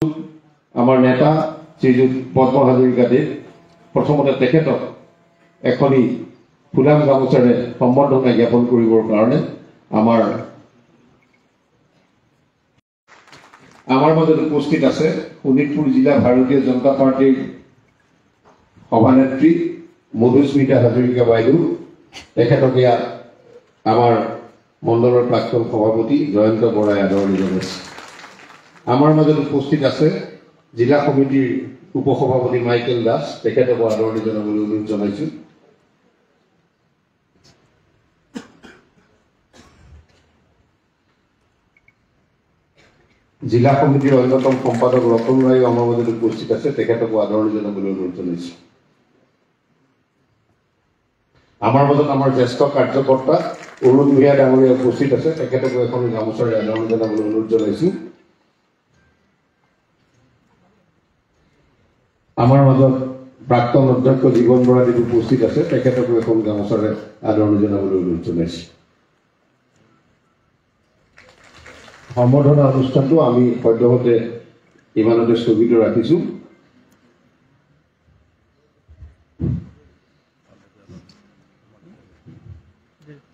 আমাৰ নেতা শ্ৰীযুত পদ্ম হাজৰিকাদেৱ প্ৰথমতে তেখেতক এখনি ফুলাম গামোচাৰে সম্বৰ্ধনা জ্ঞাপন কৰিবৰ কাৰণে আমাৰ মাজত উপস্থিত আছে শোণিতপুৰ জিলা ভাৰতীয় জনতা পাৰ্টিৰ সভানেত্ৰী মধুস্মিতা হাজৰিকা বাইদেউ, তেখেতকে আমাৰ মণ্ডলৰ প্ৰাক্তন সভাপতি জয়ন্ত বৰাই আদৰণি জনাইছে। আমাৰ মাজত উপস্থিত আছে জিলা সমিতিৰ উপসভাপতি মাইকেল দাস, তেখেতকো আদৰণি জনাবলৈ অনুৰোধ জনাইছো। জিলা সমিতিৰ অন্যতম সম্পাদক ৰতন ৰায়ো আমাৰ মাজত উপস্থিত আছে, তেখেতকো আদৰণি জনাবলৈ অনুৰোধ জনাইছো। আমাৰ মাজত আমাৰ জ্যেষ্ঠ কাৰ্যকৰ্তা অৰুণ ভূঞা ডাঙৰীয়া উপস্থিত আছে, তেখেতকো এখন গামোচাৰে আদৰণি জনাবলৈ অনুৰোধ জনাইছো। আমাৰ মাজত প্ৰাক্তন অধ্যক্ষ জীৱন বৰাদেৱ উপস্থিত আছে, তেখেতকো এখন গামোচাৰে আদৰণি জনাবলৈ অনুৰোধ জনাইছো। সম্বৰ্ধনা অনুষ্ঠানটো আমি সদ্যহতে ইমানতে স্থগিত ৰাখিছো।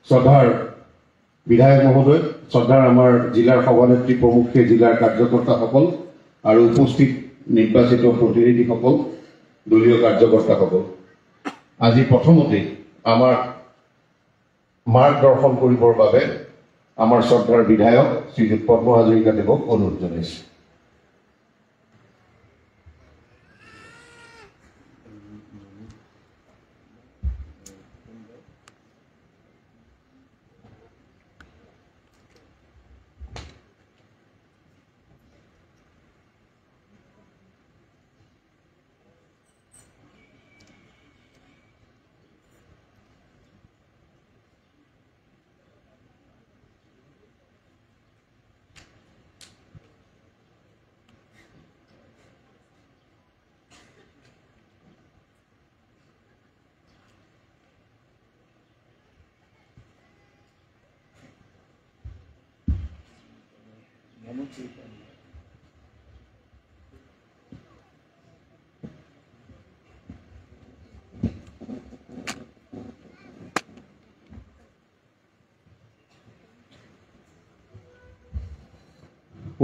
শ্ৰদ্ধাৰ বিধায়ক মহোদয়, শ্ৰদ্ধাৰ আমাৰ জিলাৰ সভানেত্ৰী প্ৰমুখ্যে জিলাৰ কাৰ্যকৰ্তাসকল আৰু উপস্থিত নিৰ্বাচিত প্ৰতিনিধিসকল, দলীয় কাৰ্যকৰ্তাসকল, আজি প্ৰথমতে আমাৰ মাৰ্গদৰ্শন কৰিবৰ বাবে আমাৰ শ্ৰদ্ধাৰ বিধায়ক শ্ৰীযুত পদ্ম হাজৰিকাদেৱক অনুৰোধ জনাইছো।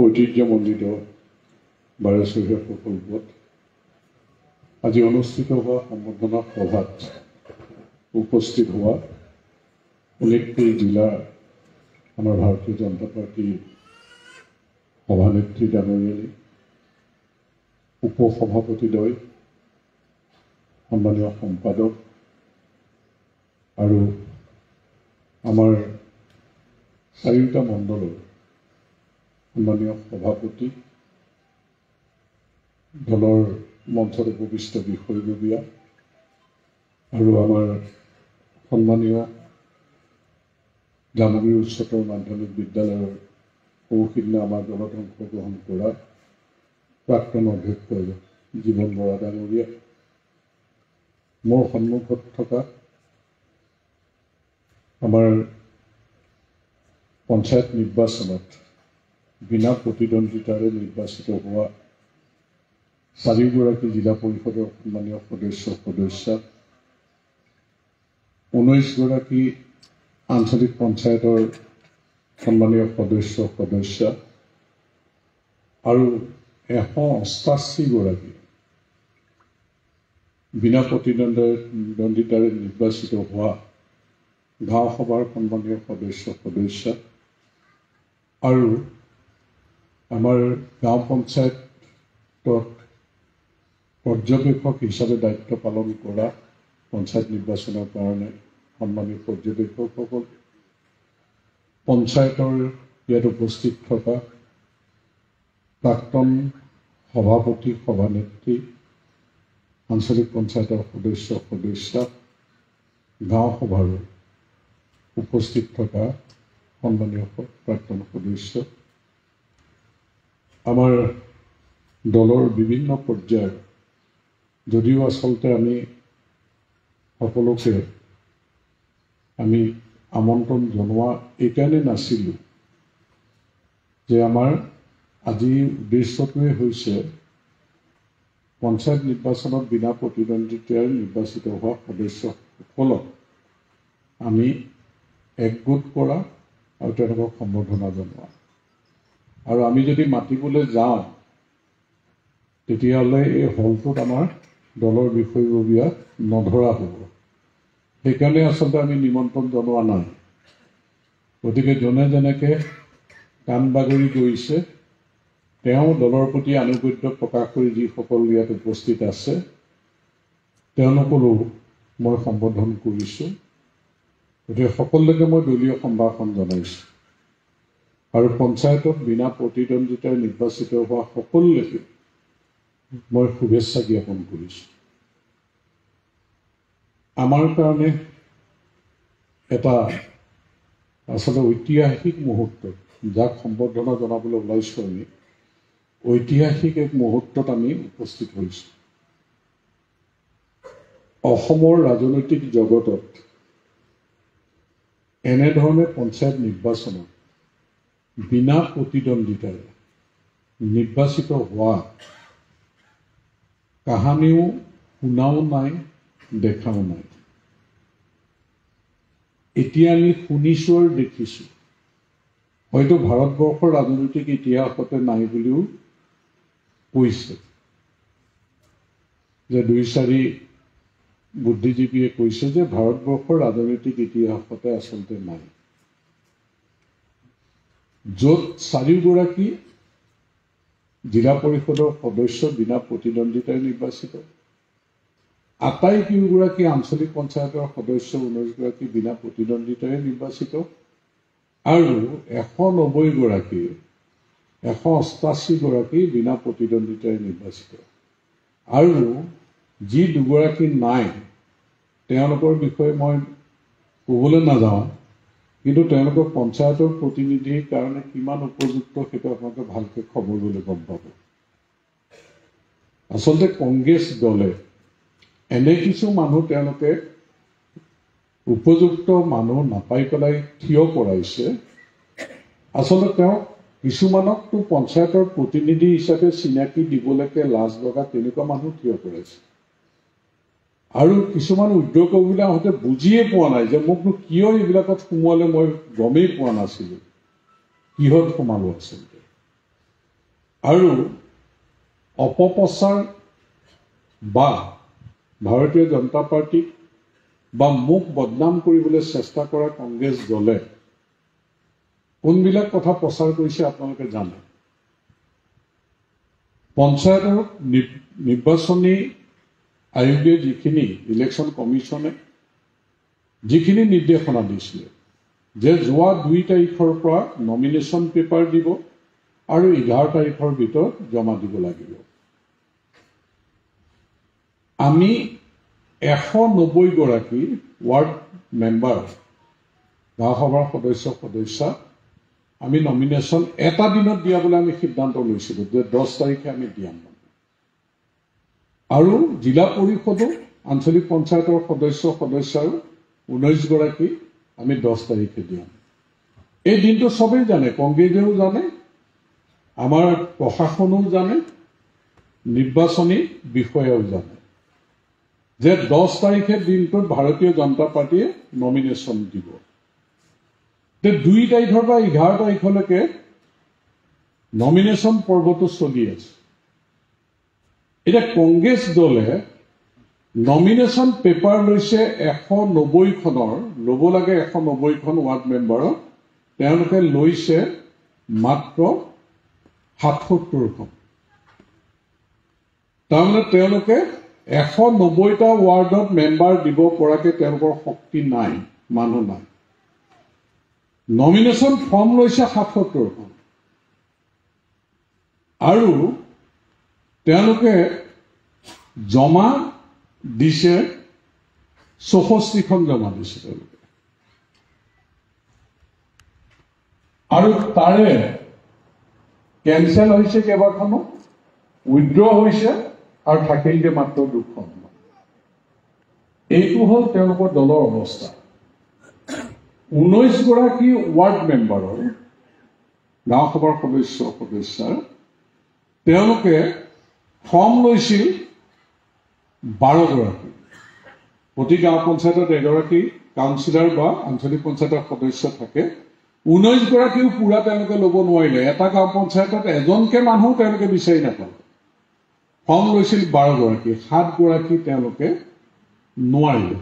ঐতিহ্যমণ্ডিত বাৰেচহৰীয়া প্ৰকল্পত আজি অনুষ্ঠিত হোৱা সম্বৰ্ধনা সভাত উপস্থিত হোৱা শোণিতপুৰ জিলাৰ আমাৰ ভাৰতীয় জনতা পাৰ্টীৰ সভানেত্ৰী ডাঙৰীয়ানী, উপসভাপতিদ্বয়, সন্মানীয় সম্পাদক আৰু আমাৰ চাৰিওটা মণ্ডলৰ সন্মানীয় সভাপতি, দলৰ মঞ্চত উপবিষ্ট বিষয়ববীয়া আৰু আমাৰ সন্মানীয় জামুগুৰি উচ্চতৰ মাধ্যমিক বিদ্যালয়ৰ সৌসিদিনা আমাৰ দলত অংশগ্ৰহণ কৰা প্ৰাক্তন অধ্যক্ষ জীৱন বৰা ডাঙৰীয়া, মোৰ সন্মুখত থকা আমাৰ পঞ্চায়ত নিৰ্বাচনত বিনা প্ৰতিদ্বন্দ্বিতাৰে নিৰ্বাচিত হোৱা চাৰিগৰাকী জিলা পৰিষদৰ সন্মানীয় সদস্যা, 19গৰাকী আঞ্চলিক পঞ্চায়তৰ সন্মানীয় সদস্যা আৰু 188গৰাকী বিনা প্ৰতিদ্বন্দ্বিতাৰে নিৰ্বাচিত হোৱা গাঁও সভাৰ সন্মানীয় সদস্যা আৰু আমাৰ গাঁও পঞ্চায়তত পৰ্যবেক্ষক হিচাপে দায়িত্ব পালন কৰা পঞ্চায়ত নিৰ্বাচনৰ কাৰণে সন্মানীয় পৰ্যবেক্ষকসকল, পঞ্চায়তৰ ইয়াত উপস্থিত থকা প্ৰাক্তন সভাপতি, সভানেত্ৰী, আঞ্চলিক পঞ্চায়তৰ সদস্যা, গাঁও সভাৰো উপস্থিত থকা সন্মানীয় প্ৰাক্তন সদস্য, আমাৰ দলৰ বিভিন্ন পৰ্যায়ৰ, যদিও আচলতে আমি সকলোকে আমন্ত্ৰণ জনোৱা এইকাৰণে নাছিলোঁ যে আমাৰ আজি উদ্দেশ্যটোৱে হৈছে পঞ্চায়ত নিৰ্বাচনত বিনা প্ৰতিদ্বন্দ্বিতাৰে নিৰ্বাচিত হোৱা সদস্যসকলক আমি একগোট কৰা আৰু তেওঁলোকক সম্বৰ্ধনা জনোৱা। আৰু আমি যদি মাতিবলৈ যাওঁ তেতিয়াহ'লে এই হলটোত আমাৰ দলৰ বিষয়ববীয়া নধৰা হ'ব। সেইকাৰণে আচলতে আমি নিমন্ত্ৰণ জনোৱা নাই। গতিকে যোনে যেনেকৈ কাণ বাগৰি গৈছে তেওঁ দলৰ প্ৰতি আনুগত্য প্ৰকাশ কৰি যিসকল ইয়াত উপস্থিত আছে তেওঁলোকৰো মই সম্বোধন কৰিছোঁ। গতিকে সকলোকে মই দলীয় সম্ভাষণ জনাইছোঁ আৰু পঞ্চায়তত বিনা প্ৰতিদ্বন্দ্বিতাৰে নিৰ্বাচিত হোৱা সকলোকে মই শুভেচ্ছা জ্ঞাপন কৰিছোঁ। আমাৰ কাৰণে এটা আচলতে ঐতিহাসিক মুহূৰ্ত, যাক সম্বৰ্ধনা জনাবলৈ ওলাইছোঁ আমি, ঐতিহাসিক এক মুহূৰ্তত আমি উপস্থিত হৈছোঁ। অসমৰ ৰাজনৈতিক জগতত এনেধৰণে পঞ্চায়ত নিৰ্বাচনত বিনা প্ৰতিদ্বন্দ্বিতাৰে নিৰ্বাচিত হোৱা কাহানিও শুনাও নাই, দেখাও নাই। এতিয়া আমি শুনিছোঁ আৰু দেখিছোঁ। হয়তো ভাৰতবৰ্ষৰ ৰাজনৈতিক ইতিহাসতে নাই বুলিও কৈছে, যে 2-4 বুদ্ধিজীৱীয়ে কৈছে যে ভাৰতবৰ্ষৰ ৰাজনৈতিক ইতিহাসতে আচলতে নাই, য'ত 4গৰাকী জিলা পৰিষদৰ সদস্য বিনা প্ৰতিদ্বন্দ্বিতাৰে নিৰ্বাচিত, আটাইকেইগৰাকী আঞ্চলিক পঞ্চায়তৰ সদস্য 19গৰাকী বিনা প্ৰতিদ্বন্দ্বিতাৰে নিৰ্বাচিত আৰু 188গৰাকী বিনা প্ৰতিদ্বন্দ্বিতাৰে নিৰ্বাচিত। আৰু যি 2গৰাকী নাই তেওঁলোকৰ বিষয়ে মই ক'বলৈ নাযাওঁ, কিন্তু তেওঁলোকৰ পঞ্চায়তৰ প্ৰতিনিধিৰ কাৰণে কিমান উপযুক্ত সেইটো আপোনালোকে ভালকৈ খবৰ ল'লে গম পাব। আচলতে কংগ্ৰেছ দলে এনে কিছু মানুহ তেওঁলোকে উপযুক্ত মানুহ নাপাই পেলাই থিয় কৰাইছে। আচলতে তেওঁ কিছুমানকতো পঞ্চায়তৰ প্ৰতিনিধি হিচাপে চিনাকি দিবলৈকে লাজ লগা তেনেকুৱা মানুহ থিয় কৰাইছে। আৰু কিছুমান উদ্যোগবিলাকহঁতে বুজিয়ে পোৱা নাই যে মোকনো কিয় এইবিলাকত সোমোৱালে, মই গমেই পোৱা নাছিলোঁ কিহত সোমালো আচলতে। আৰু অপপ্ৰচাৰ বা ভাৰতীয় জনতা পাৰ্টীক বা মোক বদনাম কৰিবলৈ চেষ্টা কৰা কংগ্ৰেছ দলে কোনবিলাক কথা প্ৰচাৰ কৰিছে আপোনালোকে জানে। পঞ্চায়তৰ নিৰ্বাচনী আয়োগে যিখিনি ইলেকশ্যন কমিশ্যনে যিখিনি নিৰ্দেশনা দিছিলে যে যোৱা 2 তাৰিখৰ পৰা নমিনেশ্যন পেপাৰ দিব আৰু 11 তাৰিখৰ ভিতৰত জমা দিব লাগিব। আমি 190গৰাকী ৱাৰ্ড মেম্বাৰ, গাঁও সভাৰ সদস্যা আমি নমিনেশ্যন এটা দিনত দিয়াবলৈ আমি সিদ্ধান্ত লৈছিলোঁ যে 10 তাৰিখে আমি দিয়াম। আৰু জিলা পৰিষদো আঞ্চলিক পঞ্চায়তৰ সদস্যৰ 19গৰাকী আমি 10 তাৰিখে দিয়াম। এই দিনটো চবেই জানে, কংগ্ৰেছেও জানে, আমাৰ প্ৰশাসনেও জানে, নিৰ্বাচনী বিষয়াও জানে যে 10 তাৰিখে দিনটোত ভাৰতীয় জনতা পাৰ্টীয়ে নমিনেশ্যন দিব। 2 তাৰিখৰ পৰা 11 তাৰিখলৈকে নমিনেশ্যন পৰ্বটো চলি আছে। এতিয়া কংগ্ৰেছ দলে নমিনেশ্যন পেপাৰ লৈছে 190খনৰ, ল'ব লাগে 190খন ৱাৰ্ড মেম্বাৰৰ, তেওঁলোকে লৈছে মাত্ৰ 77খন। তাৰমানে তেওঁলোকে 190টা ৱাৰ্ডত মেম্বাৰ দিব পৰাকৈ তেওঁলোকৰ শক্তি নাই, মানুহ নাই। নমিনেশ্যন ফৰ্ম লৈছে 77খন আৰু তেওঁলোকে জমা দিছে 64খন জমা দিছে তেওঁলোকে। আৰু তাৰে কেঞ্চেল হৈছে কেইবাখনো, উইথড্ৰ হৈছে আৰু থাকিলগে মাত্ৰ 2খন। এইটো হ'ল তেওঁলোকৰ দলৰ অৱস্থা। 19গৰাকী ৱাৰ্ড মেম্বাৰৰ, গাঁও সভাৰ সদস্যাৰ তেওঁলোকে ফৰ্ম লৈছিল 12 গৰাকী। প্ৰতি গাঁও পঞ্চায়তত এগৰাকী কাউন্সিলৰ বা আঞ্চলিক পঞ্চায়তৰ সদস্য থাকে। 19 গৰাকীও পুৰা তেওঁলোকে ল'ব নোৱাৰিলে। এটা গাঁও পঞ্চায়তত এজনকে মানুহ তেওঁলোকে বিচাৰি নাপালে। ফৰ্ম লৈছিল 12 গৰাকী, 7 গৰাকী তেওঁলোকে নোৱাৰিলে।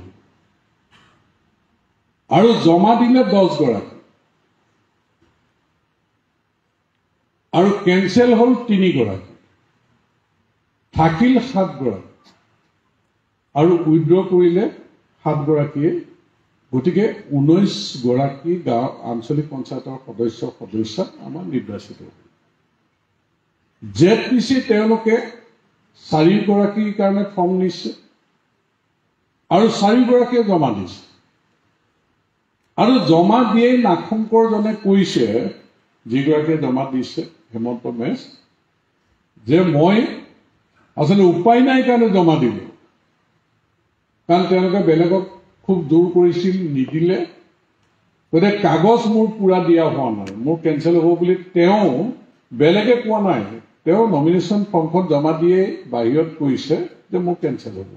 আৰু জমা দিলে 10 গৰাকী, আৰু কেঞ্চেল হ'ল 3 গৰাকী, থাকিল 7 গৰাকী, আৰু উইড্ৰ কৰিলে 7 গৰাকীয়ে। গতিকে 19 গৰাকী গাঁও আঞ্চলিক পঞ্চায়তৰ সদস্য আমাৰ নিৰ্বাচিত হ'ল। ZPC তেওঁলোকে 4 গৰাকীৰ কাৰণে ফৰ্ম নিছে আৰু 4 গৰাকীয়ে জমা দিছে। আৰু জমা দিয়েই নাগশংকৰজনে কৈছে, যিগৰাকীয়ে জমা দিছে হেমন্ত মেছ, যে মই আচলতে উপায় নাই কাৰণে জমা দিলোঁ, কাৰণ তেওঁলোকে বেলেগক খুব জোৰ কৰিছিল, নিদিলে। গতিকে কাগজ মোৰ পুৰা দিয়া হোৱা নাই, মোৰ কেঞ্চেল হ'ব বুলি তেওঁ বেলেগে কোৱা নাই। তেওঁ নমিনেশ্যন ফৰ্মখন জমা দিয়ে বাহিৰত কৈছে যে মোৰ কেঞ্চেল হ'ব,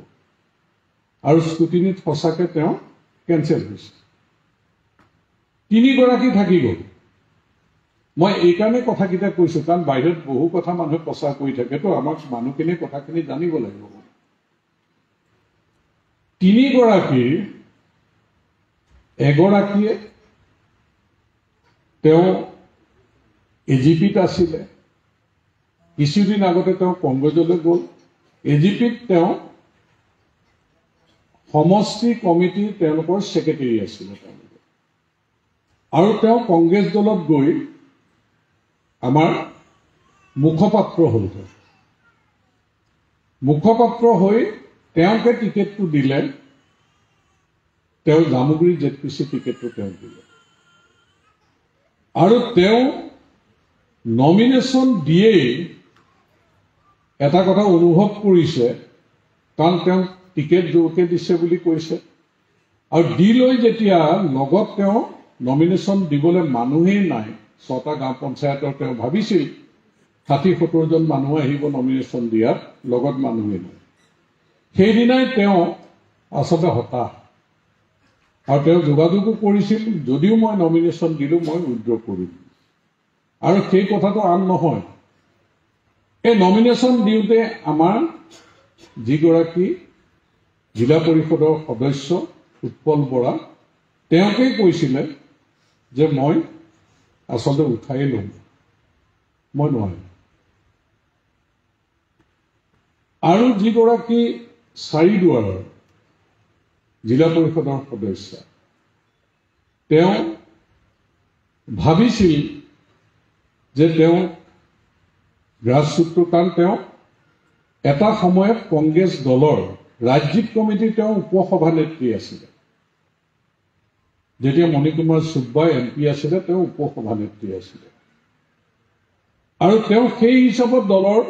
আৰু স্কুটিনিত সঁচাকৈ তেওঁ কেঞ্চেল হৈছে। 3 গৰাকী থাকি গ'ল। মই এইকাৰণে কথাকেইটা কৈছোঁ, কাৰণ বাহিৰত বহু কথা মানুহে প্ৰচাৰ কৰি থাকেতো, আমাক মানুহখিনিয়ে কথাখিনি জানিব লাগিব। 3 গৰাকীৰ এগৰাকীয়ে তেওঁ AGPত আছিলে, কিছুদিন আগতে তেওঁ কংগ্ৰেছলৈ গ'ল। AGPত তেওঁ সমষ্টি কমিটি তেওঁলোকৰ ছেক্ৰেটাৰী আছিলে তেওঁলোকে, আৰু তেওঁ কংগ্ৰেছ দলত গৈ আমাৰ মুখপাত্ৰ হ'ল। মুখপাত্ৰ হৈ তেওঁকে টিকেটটো দিলে, তেওঁ জামুগুৰি ZPC টিকেটটো তেওঁক দিলে। আৰু তেওঁ নমিনেশ্যন দিয়েই এটা কথা অনুভৱ কৰিছে, কাৰণ তেওঁ টিকেট জোৰকে দিছে বুলি কৈছে। আৰু দি লৈ যেতিয়া লগত তেওঁ নমিনেশ্যন দিবলৈ মানুহেই নাই, 6টা গাঁও পঞ্চায়তৰ তেওঁ ভাবিছিল 60-70জন মানুহ আহিব নমিনেশ্যন দিয়াত, লগত মানুহেই নাই। সেইদিনাই তেওঁ আচলতে হতাশ, আৰু তেওঁ যোগাযোগো কৰিছিল, যদিও মই নমিনেশ্যন দিলোঁ মই উইড্ৰ কৰিম। আৰু সেই কথাটো আন নহয়, এই নমিনেশ্যন দিওঁতে আমাৰ যিগৰাকী জিলা পৰিষদৰ সদস্য উৎপল বৰা, তেওঁকেই কৈছিলে যে মই আচলতে উঠাই ল'ম, মই নোৱাৰিম। আৰু যিগৰাকী চাৰিদুৱাৰৰ জিলা পৰিষদৰ সদস্য, তেওঁ ভাবিছিল যে তেওঁ গ্ৰাছৰুটৰ, কাৰণ তেওঁ এটা সময়ত কংগ্ৰেছ দলৰ ৰাজ্যিক কমিটিৰ তেওঁ উপসভানেত্ৰী আছিলে। যেতিয়া মণিকুমাৰ চুব্বা MP আছিলে, তেওঁ উপসভানেত্ৰী আছিলে। আৰু তেওঁ সেই হিচাপত দলৰ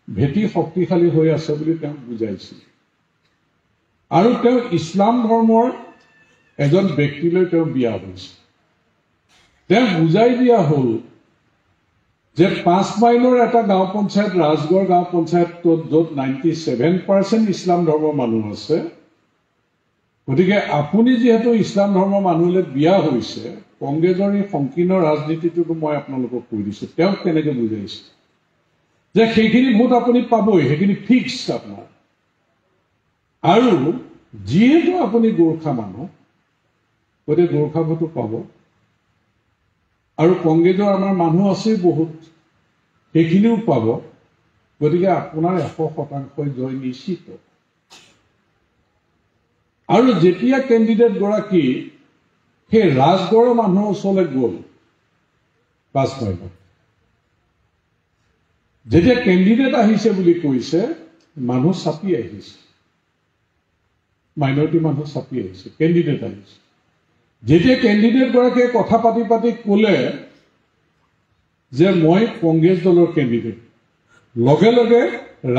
ভেটি শক্তিশালী হৈ আছে বুলি তেওঁক বুজাইছিল। আৰু তেওঁ ইছলাম ধৰ্মৰ এজন ব্যক্তিলৈ তেওঁ বিয়া হৈছে। তেওঁ বুজাই দিয়া হ'ল যে 5 মাইলৰ এটা গাঁও পঞ্চায়ত, ৰাজগড় গাঁও পঞ্চায়তত, য'ত 97% ইছলাম ধৰ্মৰ মানুহ আছে, গতিকে আপুনি যিহেতু ইছলাম ধৰ্মৰ মানুহলৈ বিয়া হৈছে, কংগ্ৰেছৰ এই সংকীৰ্ণ ৰাজনীতিটোতো মই আপোনালোকক কৈ দিছোঁ। তেওঁক কেনেকৈ বুজাইছে যে সেইখিনি ভোট আপুনি পাবই, সেইখিনি ফিক্স আপোনাৰ। আৰু যিহেতু আপুনি গোৰ্খা মানুহ, গতিকে গোৰ্খা ভোটো পাব। আৰু কংগ্ৰেছৰ আমাৰ মানুহ আছেই বহুত, সেইখিনিও পাব। গতিকে আপোনাৰ 100% জয় নিশ্চিত। আৰু যেতিয়া কেণ্ডিডেট গৰাকী সেই ৰাজগড়ৰ মানুহৰ ওচৰলৈ গ'ল 5 মাইলত, যেতিয়া কেণ্ডিডেট আহিছে বুলি কৈছে, মানুহ চাপি আহিছে, মাইনৰিটি মানুহ চাপি আহিছে, কেণ্ডিডেট আহিছে। যেতিয়া কেণ্ডিডেট গৰাকীয়ে কথা পাতি পাতি ক'লে যে মই কংগ্ৰেছ দলৰ কেণ্ডিডেট, লগে লগে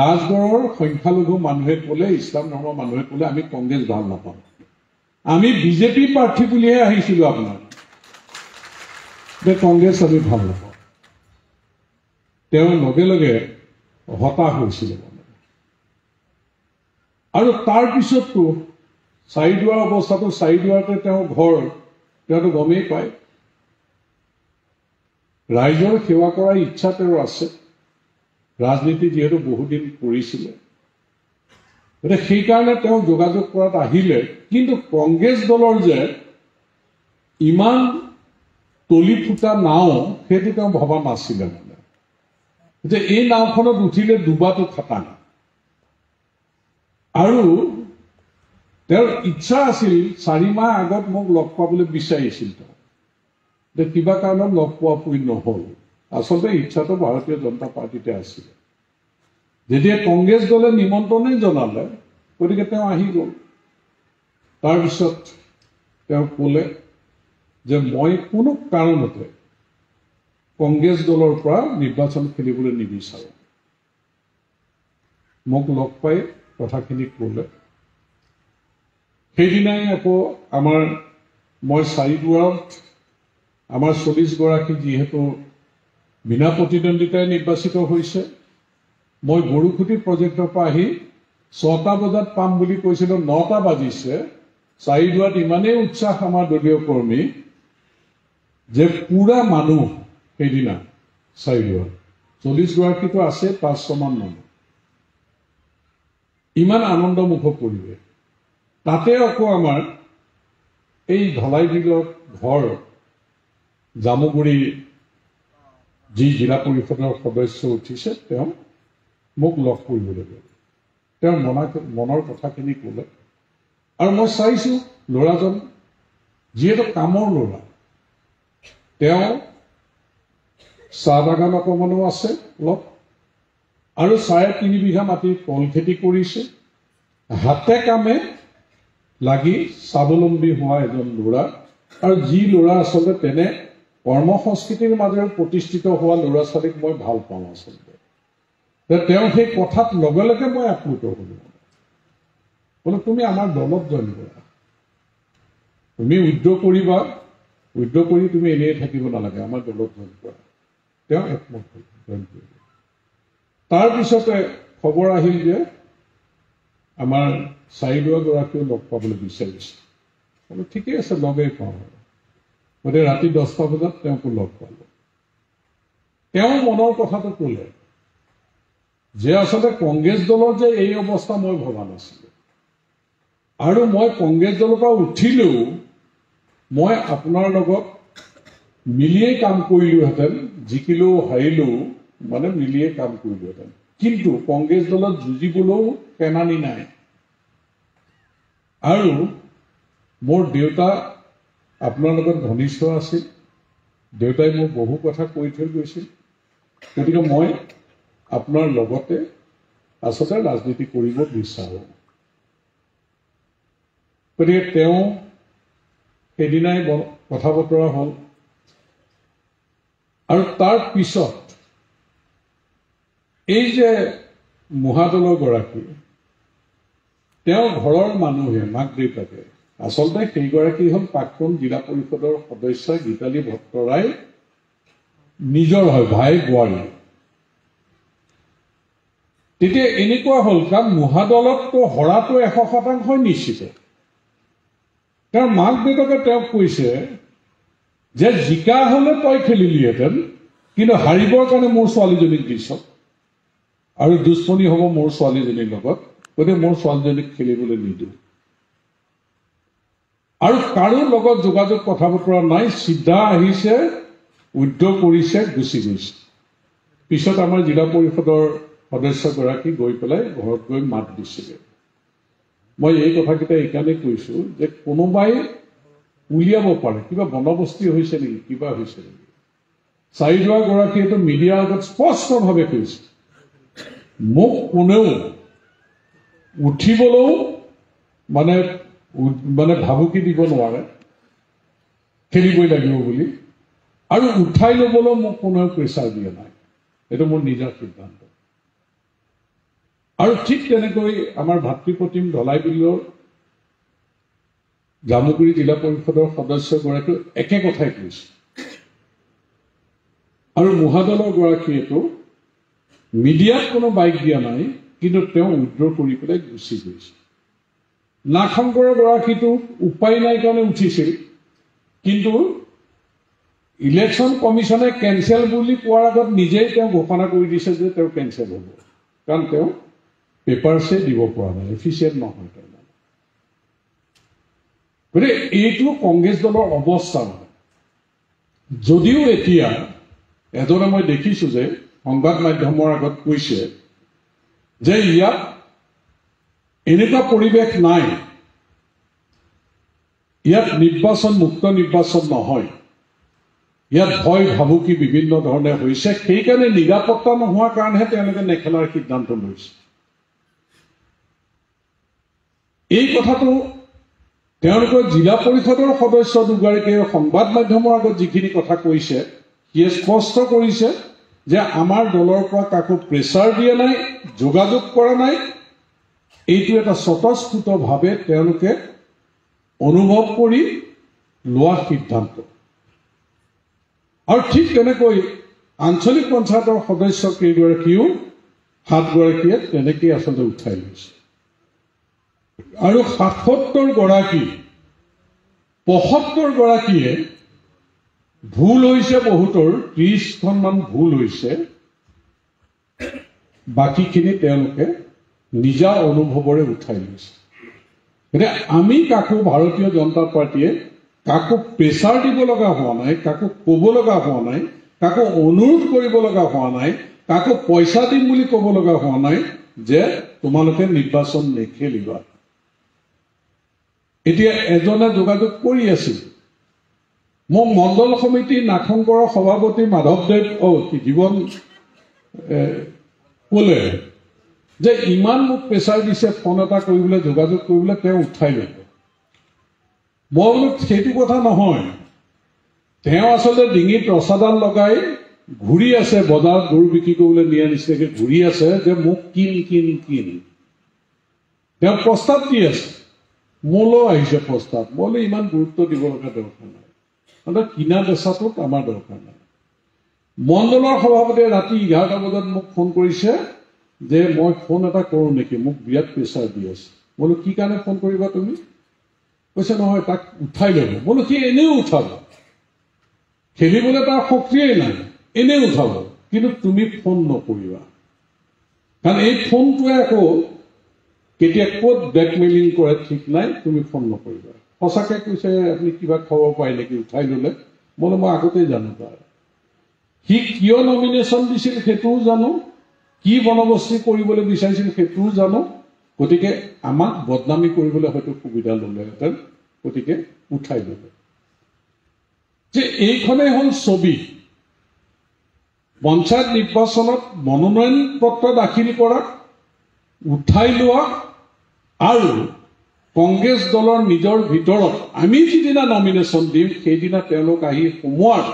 ৰাজগড়ৰ সংখ্যালঘু মানুহে ক'লে, ইছলাম ধৰ্মৰ মানুহে ক'লে, আমি কংগ্ৰেছ ভাল নাপাওঁ, আমি BJP প্ৰাৰ্থী বুলিহে আহিছিলোঁ আপোনাৰ, যে কংগ্ৰেছ আমি ভাল নাপাওঁ। তেওঁ লগে লগে হতাশ হৈছিলে মানে। আৰু তাৰপিছততো চাৰিদুৱাৰ অৱস্থাটো চাৰিদুৱাৰতে তেওঁৰ ঘৰ, তেওঁতো গমেই পায়। ৰাইজৰ সেৱা কৰাৰ ইচ্ছা তেওঁৰ আছে, ৰাজনীতি যিহেতু বহুদিন কৰিছিলে, গতিকে সেইকাৰণে তেওঁ যোগাযোগ কৰাত আহিলে। কিন্তু কংগ্ৰেছ দলৰ যে ইমান তলি ফুটা নাও, সেইটো তেওঁ ভবা নাছিলে মানে, যে এই নাওখনত উঠিলে ডুবাটো খাটাং। আৰু তেওঁৰ ইচ্ছা আছিল, 4 মাহ আগত মোক লগ পাবলৈ বিচাৰিছিল তেওঁ, যে কিবা কাৰণত লগ পোৱা নহল। আচলতে ইচ্ছাটো ভাৰতীয় জনতা পাৰ্টিতে আছিলে। যেতিয়া কংগ্ৰেছ দলে নিমন্ত্ৰণেই জনালে, গতিকে তেওঁ আহি গ'ল। তাৰপিছত তেওঁ ক'লে যে মই কোনো কাৰণতে কংগ্ৰেছ দলৰ পৰা নিৰ্বাচন খেলিবলৈ নিবিচাৰোঁ। মোক লগ পাই কথাখিনি ক'লে। সেইদিনাই আকৌ মই চাৰিদুৱাৰত আমাৰ 40 গৰাকী যিহেতু বিনা প্ৰতিদ্বন্দ্বিতাই নিৰ্বাচিত হৈছে, মই গৰুখুটি প্ৰজেক্টৰ পৰা আহি 6টা বজাত পাম বুলি কৈছিলোঁ, 9টা বাজিছে। চাৰিদুৱাৰত ইমানেই উৎসাহ আমাৰ দলীয় কৰ্মী যে পুৰা মানুহ সেইদিনা চাৰিদুৱাৰত 40 গৰাকীটো আছে, 500 মান মানুহ, ইমান আনন্দমুখ পৰিৱেশ। তাতে আকৌ আমাৰ এই ধলাই বিলত ঘৰ জামুগুৰি যি জিলা পৰিষদৰ সদস্য উঠিছে, তেওঁ মোক লগ কৰিবলৈ গ'ল। তেওঁৰ মনৰ কথাখিনি ক'লে। আৰু মই চাইছোঁ ল'ৰাজন যিহেতু কামৰ ল'ৰা, তেওঁ চাহ বাগান অকণমানো আছে অলপ, আৰু 3.5 বিঘা মাটিৰ কল খেতি কৰিছে। হাতে কামে লাগি স্বাৱলম্বী হোৱা এজন ল'ৰা। আৰু যি ল'ৰা আচলতে তেনে কৰ্ম সংস্কৃতিৰ মাজেৰে প্ৰতিষ্ঠিত হোৱা ল'ৰা ছোৱালীক মই ভাল পাওঁ আচলতে। তেওঁ সেই কথাত লগে লগে মই আপ্লুত হ'লো। বোলে তুমি আমাৰ দলত জইন কৰা, তুমি উদ্যোগ কৰিবা, উদ্যোগ কৰি তুমি এনেই থাকিব নালাগে, আমাৰ দলত জইন কৰা। তেওঁ একমত হ'ল, জইন কৰিব। তাৰপিছতে খবৰ আহিল যে আমাৰ চাৰিদুৱা গৰাকীও লগ পাবলৈ বিচাৰিছে। বোলো ঠিকেই আছে, লগেই পাওঁ। গতিকে ৰাতি 10টা বজাত তেওঁকো লগ পালোঁ। তেওঁ মনৰ কথাটো ক'লে যে আচলতে কংগ্ৰেছ দলৰ যে এই অৱস্থা মই ভবা নাছিলোঁ, আৰু মই কংগ্ৰেছ দলৰ পৰা উঠিলেও মই আপোনাৰ লগত মিলিয়ে কাম কৰিলোহেঁতেন, জিকিলেও হাৰিলেও মানে মিলিয়ে কাম কৰিলোহেঁতেন। কিন্তু কংগ্ৰেছ দলত যুঁজিবলৈও পেনানি নাই। আৰু মোৰ দেউতা আপোনাৰ লগত ঘনিষ্ঠ আছিল, দেউতাই মোক বহু কথা কৈ থৈ গৈছিল। গতিকে মই আপোনাৰ লগতে আচলতে ৰাজনীতি কৰিব বিচাৰোঁ। গতিকে তেওঁ সেইদিনাই কথা বতৰা হ'ল। আৰু তাৰ পিছত এই যে মহাদলৰ গৰাকী, তেওঁৰ ঘৰৰ মানুহে, মাক দেউতাকে, আচলতে সেইগৰাকী হ'ল প্ৰাক্তন জিলা পৰিষদৰ সদস্য গীতালী ভট্টৰাই নিজৰ হয়, ভাই বোৱাৰী। তেতিয়া এনেকুৱা হ'ল, কাৰণ মহাদলততো হৰাটো 100% নিশ্চিত। তেওঁৰ মাক দেউতাকে তেওঁক কৈছে যে জিকা হ'লে তই খেলিলিহেঁতেন, কিন্তু হাৰিবৰ কাৰণে মোৰ ছোৱালীজনীক দিছ, আৰু দুশ্মনী হ'ব মোৰ ছোৱালীজনীৰ লগত, গতিকে মোৰ ছোৱালীজনীক খেলিবলৈ নিদিওঁ। আৰু কাৰো লগত যোগাযোগ কথা বতৰা নাই, চিধা আহিছে, উদ্যোগ কৰিছে, গুচি গৈছে। পিছত আমাৰ জিলা পৰিষদৰ সদস্যগৰাকী গৈ পেলাই ঘৰত গৈ মাত দিছিলে। মই এই কথাকেইটা এইকাৰণেই কৈছোঁ যে কোনোবাই উলিয়াব পাৰে কিবা বন্দবস্তি হৈছে নেকি, কিবা হৈছে নেকি। চাৰিদুৱা গৰাকীয়েতো মিডিয়াৰ আগত স্পষ্টভাৱে কৈছে, মোক কোনেও উঠিবলৈও মানে ভাবুকি দিব নোৱাৰে, খেলিবই লাগিব বুলি, আৰু উঠাই ল'বলৈও মোক কোনেও প্ৰেছাৰ দিয়া নাই। এইটো মোৰ নিজৰ সিদ্ধান্ত। আৰু ঠিক তেনেকৈ আমাৰ ভাতৃপ্ৰতিম ধলাই বিলৰ জামুগুৰি জিলা পৰিষদৰ সদস্যগৰাকীও একে কথাই কৈছে। আৰু মহাদলৰ গৰাকীয়েতো মিডিয়াত কোনো বাইক দিয়া নাই, কিন্তু তেওঁ উইথড্ৰ কৰি পেলাই গুচি গৈছে। নাগশংকৰৰ গৰাকীটো উপায় নাই কাৰণে উঠিছিল, কিন্তু ইলেকশ্যন কমিশ্যনে কেঞ্চেল বুলি কোৱাৰ আগত নিজেই তেওঁ ঘোষণা কৰি দিছে যে তেওঁ কেঞ্চেল হ'ব, কাৰণ তেওঁ পেপাৰছে দিব পৰা নাই, এফিচিয়েণ্ট নহয় তেওঁ। গতিকে এইটো কংগ্ৰেছ দলৰ অৱস্থা। যদিও এতিয়া এজনে মই দেখিছোঁ যে সংবাদ মাধ্যমৰ আগত কৈছে যে ইয়াত এনেকুৱা পৰিৱেশ নাই, ইয়াত নিৰ্বাচন মুক্ত নিৰ্বাচন নহয়, ইয়াত ভয় ভাবুকি বিভিন্ন ধৰণে হৈছে, সেইকাৰণে নিৰাপত্তা নোহোৱাৰ কাৰণেহে তেওঁলোকে নেখেলাৰ সিদ্ধান্ত লৈছে। এই কথাটো তেওঁলোকৰ জিলা পৰিষদৰ সদস্য দুগৰাকীয়ে সংবাদ মাধ্যমৰ আগত যিখিনি কথা কৈছে, সিয়ে স্পষ্ট কৰিছে যে আমাৰ দলৰ পৰা কাকো প্ৰেছাৰ দিয়া নাই, যোগাযোগ কৰা নাই। এইটো এটা স্বতঃস্ফূৰ্তভাৱে তেওঁলোকে অনুভৱ কৰি লোৱা সিদ্ধান্ত। আৰু ঠিক তেনেকৈ আঞ্চলিক পঞ্চায়তৰ সদস্য কেইগৰাকীও 7গৰাকীয়ে তেনেকেই আচলতে উঠাই লৈছে। আৰু 75গৰাকীয়ে ভুল হৈছে, বহুতৰ 30খনমান ভুল হৈছে, বাকীখিনি তেওঁলোকে নিজা অনুভৱৰে উঠাই লৈছে। গতিকে আমি কাকো ভাৰতীয় জনতা পাৰ্টীয়ে কাকো প্ৰেছাৰ দিব লগা হোৱা নাই, কাকো ক'ব লগা হোৱা নাই, কাকো অনুৰোধ কৰিব লগা হোৱা নাই, কাকো পইচা দিম বুলি ক'ব লগা হোৱা নাই যে তোমালোকে নিৰ্বাচন নেখেলিবা। এতিয়া এজনে যোগাযোগ কৰি আছিল, মোক মণ্ডল সমিতি নাগশংকৰৰ সভাপতি মাধৱদেৱ জীৱন ক'লে যে ইমান মোক প্ৰেছাৰ দিছে ফোন এটা কৰিবলৈ, যোগাযোগ কৰিবলৈ, তেওঁ উঠাই ল'ব। মই বোলো সেইটো কথা নহয়, তেওঁ আচলতে ডিঙিত ৰচাডাল লগাই ঘূৰি আছে, বজাৰত গৰু বিক্ৰী কৰিবলৈ নিয়া নিচিনাকৈ ঘূৰি আছে যে মোক কিন। তেওঁ প্ৰস্তাৱ দি আছে, মোলৈ আহিছে প্ৰস্তাৱ। মই বোলো ইমান গুৰুত্ব দিব লগা দৰকাৰ নাই, কিনা বেচাটোত আমাৰ দৰকাৰ নাই। মণ্ডলৰ সভাপতিয়ে ৰাতি 11টা বজাত মোক ফোন কৰিছে যে মই ফোন এটা কৰোঁ নেকি, মোক বিৰাট প্ৰেছাৰ দি আছে। বোলো কি কাৰণে ফোন কৰিবা তুমি? কৈছে নহয় তাক উঠাই ল'ব। বোলো সি এনেও উঠাব, খেলিবলৈ তাৰ শক্তিয়েই নাই, এনেই উঠাব, কিন্তু তুমি ফোন নকৰিবা, কাৰণ এই ফোনটোৱে আকৌ কেতিয়া ক'ত ব্লেকমেইলিং কৰে ঠিক নাই, তুমি ফোন নকৰিবা। সঁচাকৈ কৈছে আপুনি কিবা খবৰ পায় নেকি উঠাই ল'লে? বোলো মই আগতেই জানো তাৰ, সি কিয় নমিনেশ্যন দিছিল সেইটোও জানো, কি বন্দবস্তি কৰিবলৈ বিচাৰিছিল সেইটোও জানো। গতিকে আমাক বদনামী কৰিবলৈ হয়তো সুবিধা ল'লেহেঁতেন, গতিকে উঠাই ল'লে। যে এইখনেই হ'ল ছবি। পঞ্চায়ত নিৰ্বাচনত মনোনয়ন পত্ৰ দাখিল কৰা, উঠাই লোৱা, আৰু কংগ্ৰেছ দলৰ নিজৰ ভিতৰত আমি যিদিনা নমিনেশ্যন দিম সেইদিনা তেওঁলোক আহি সোমোৱাৰ,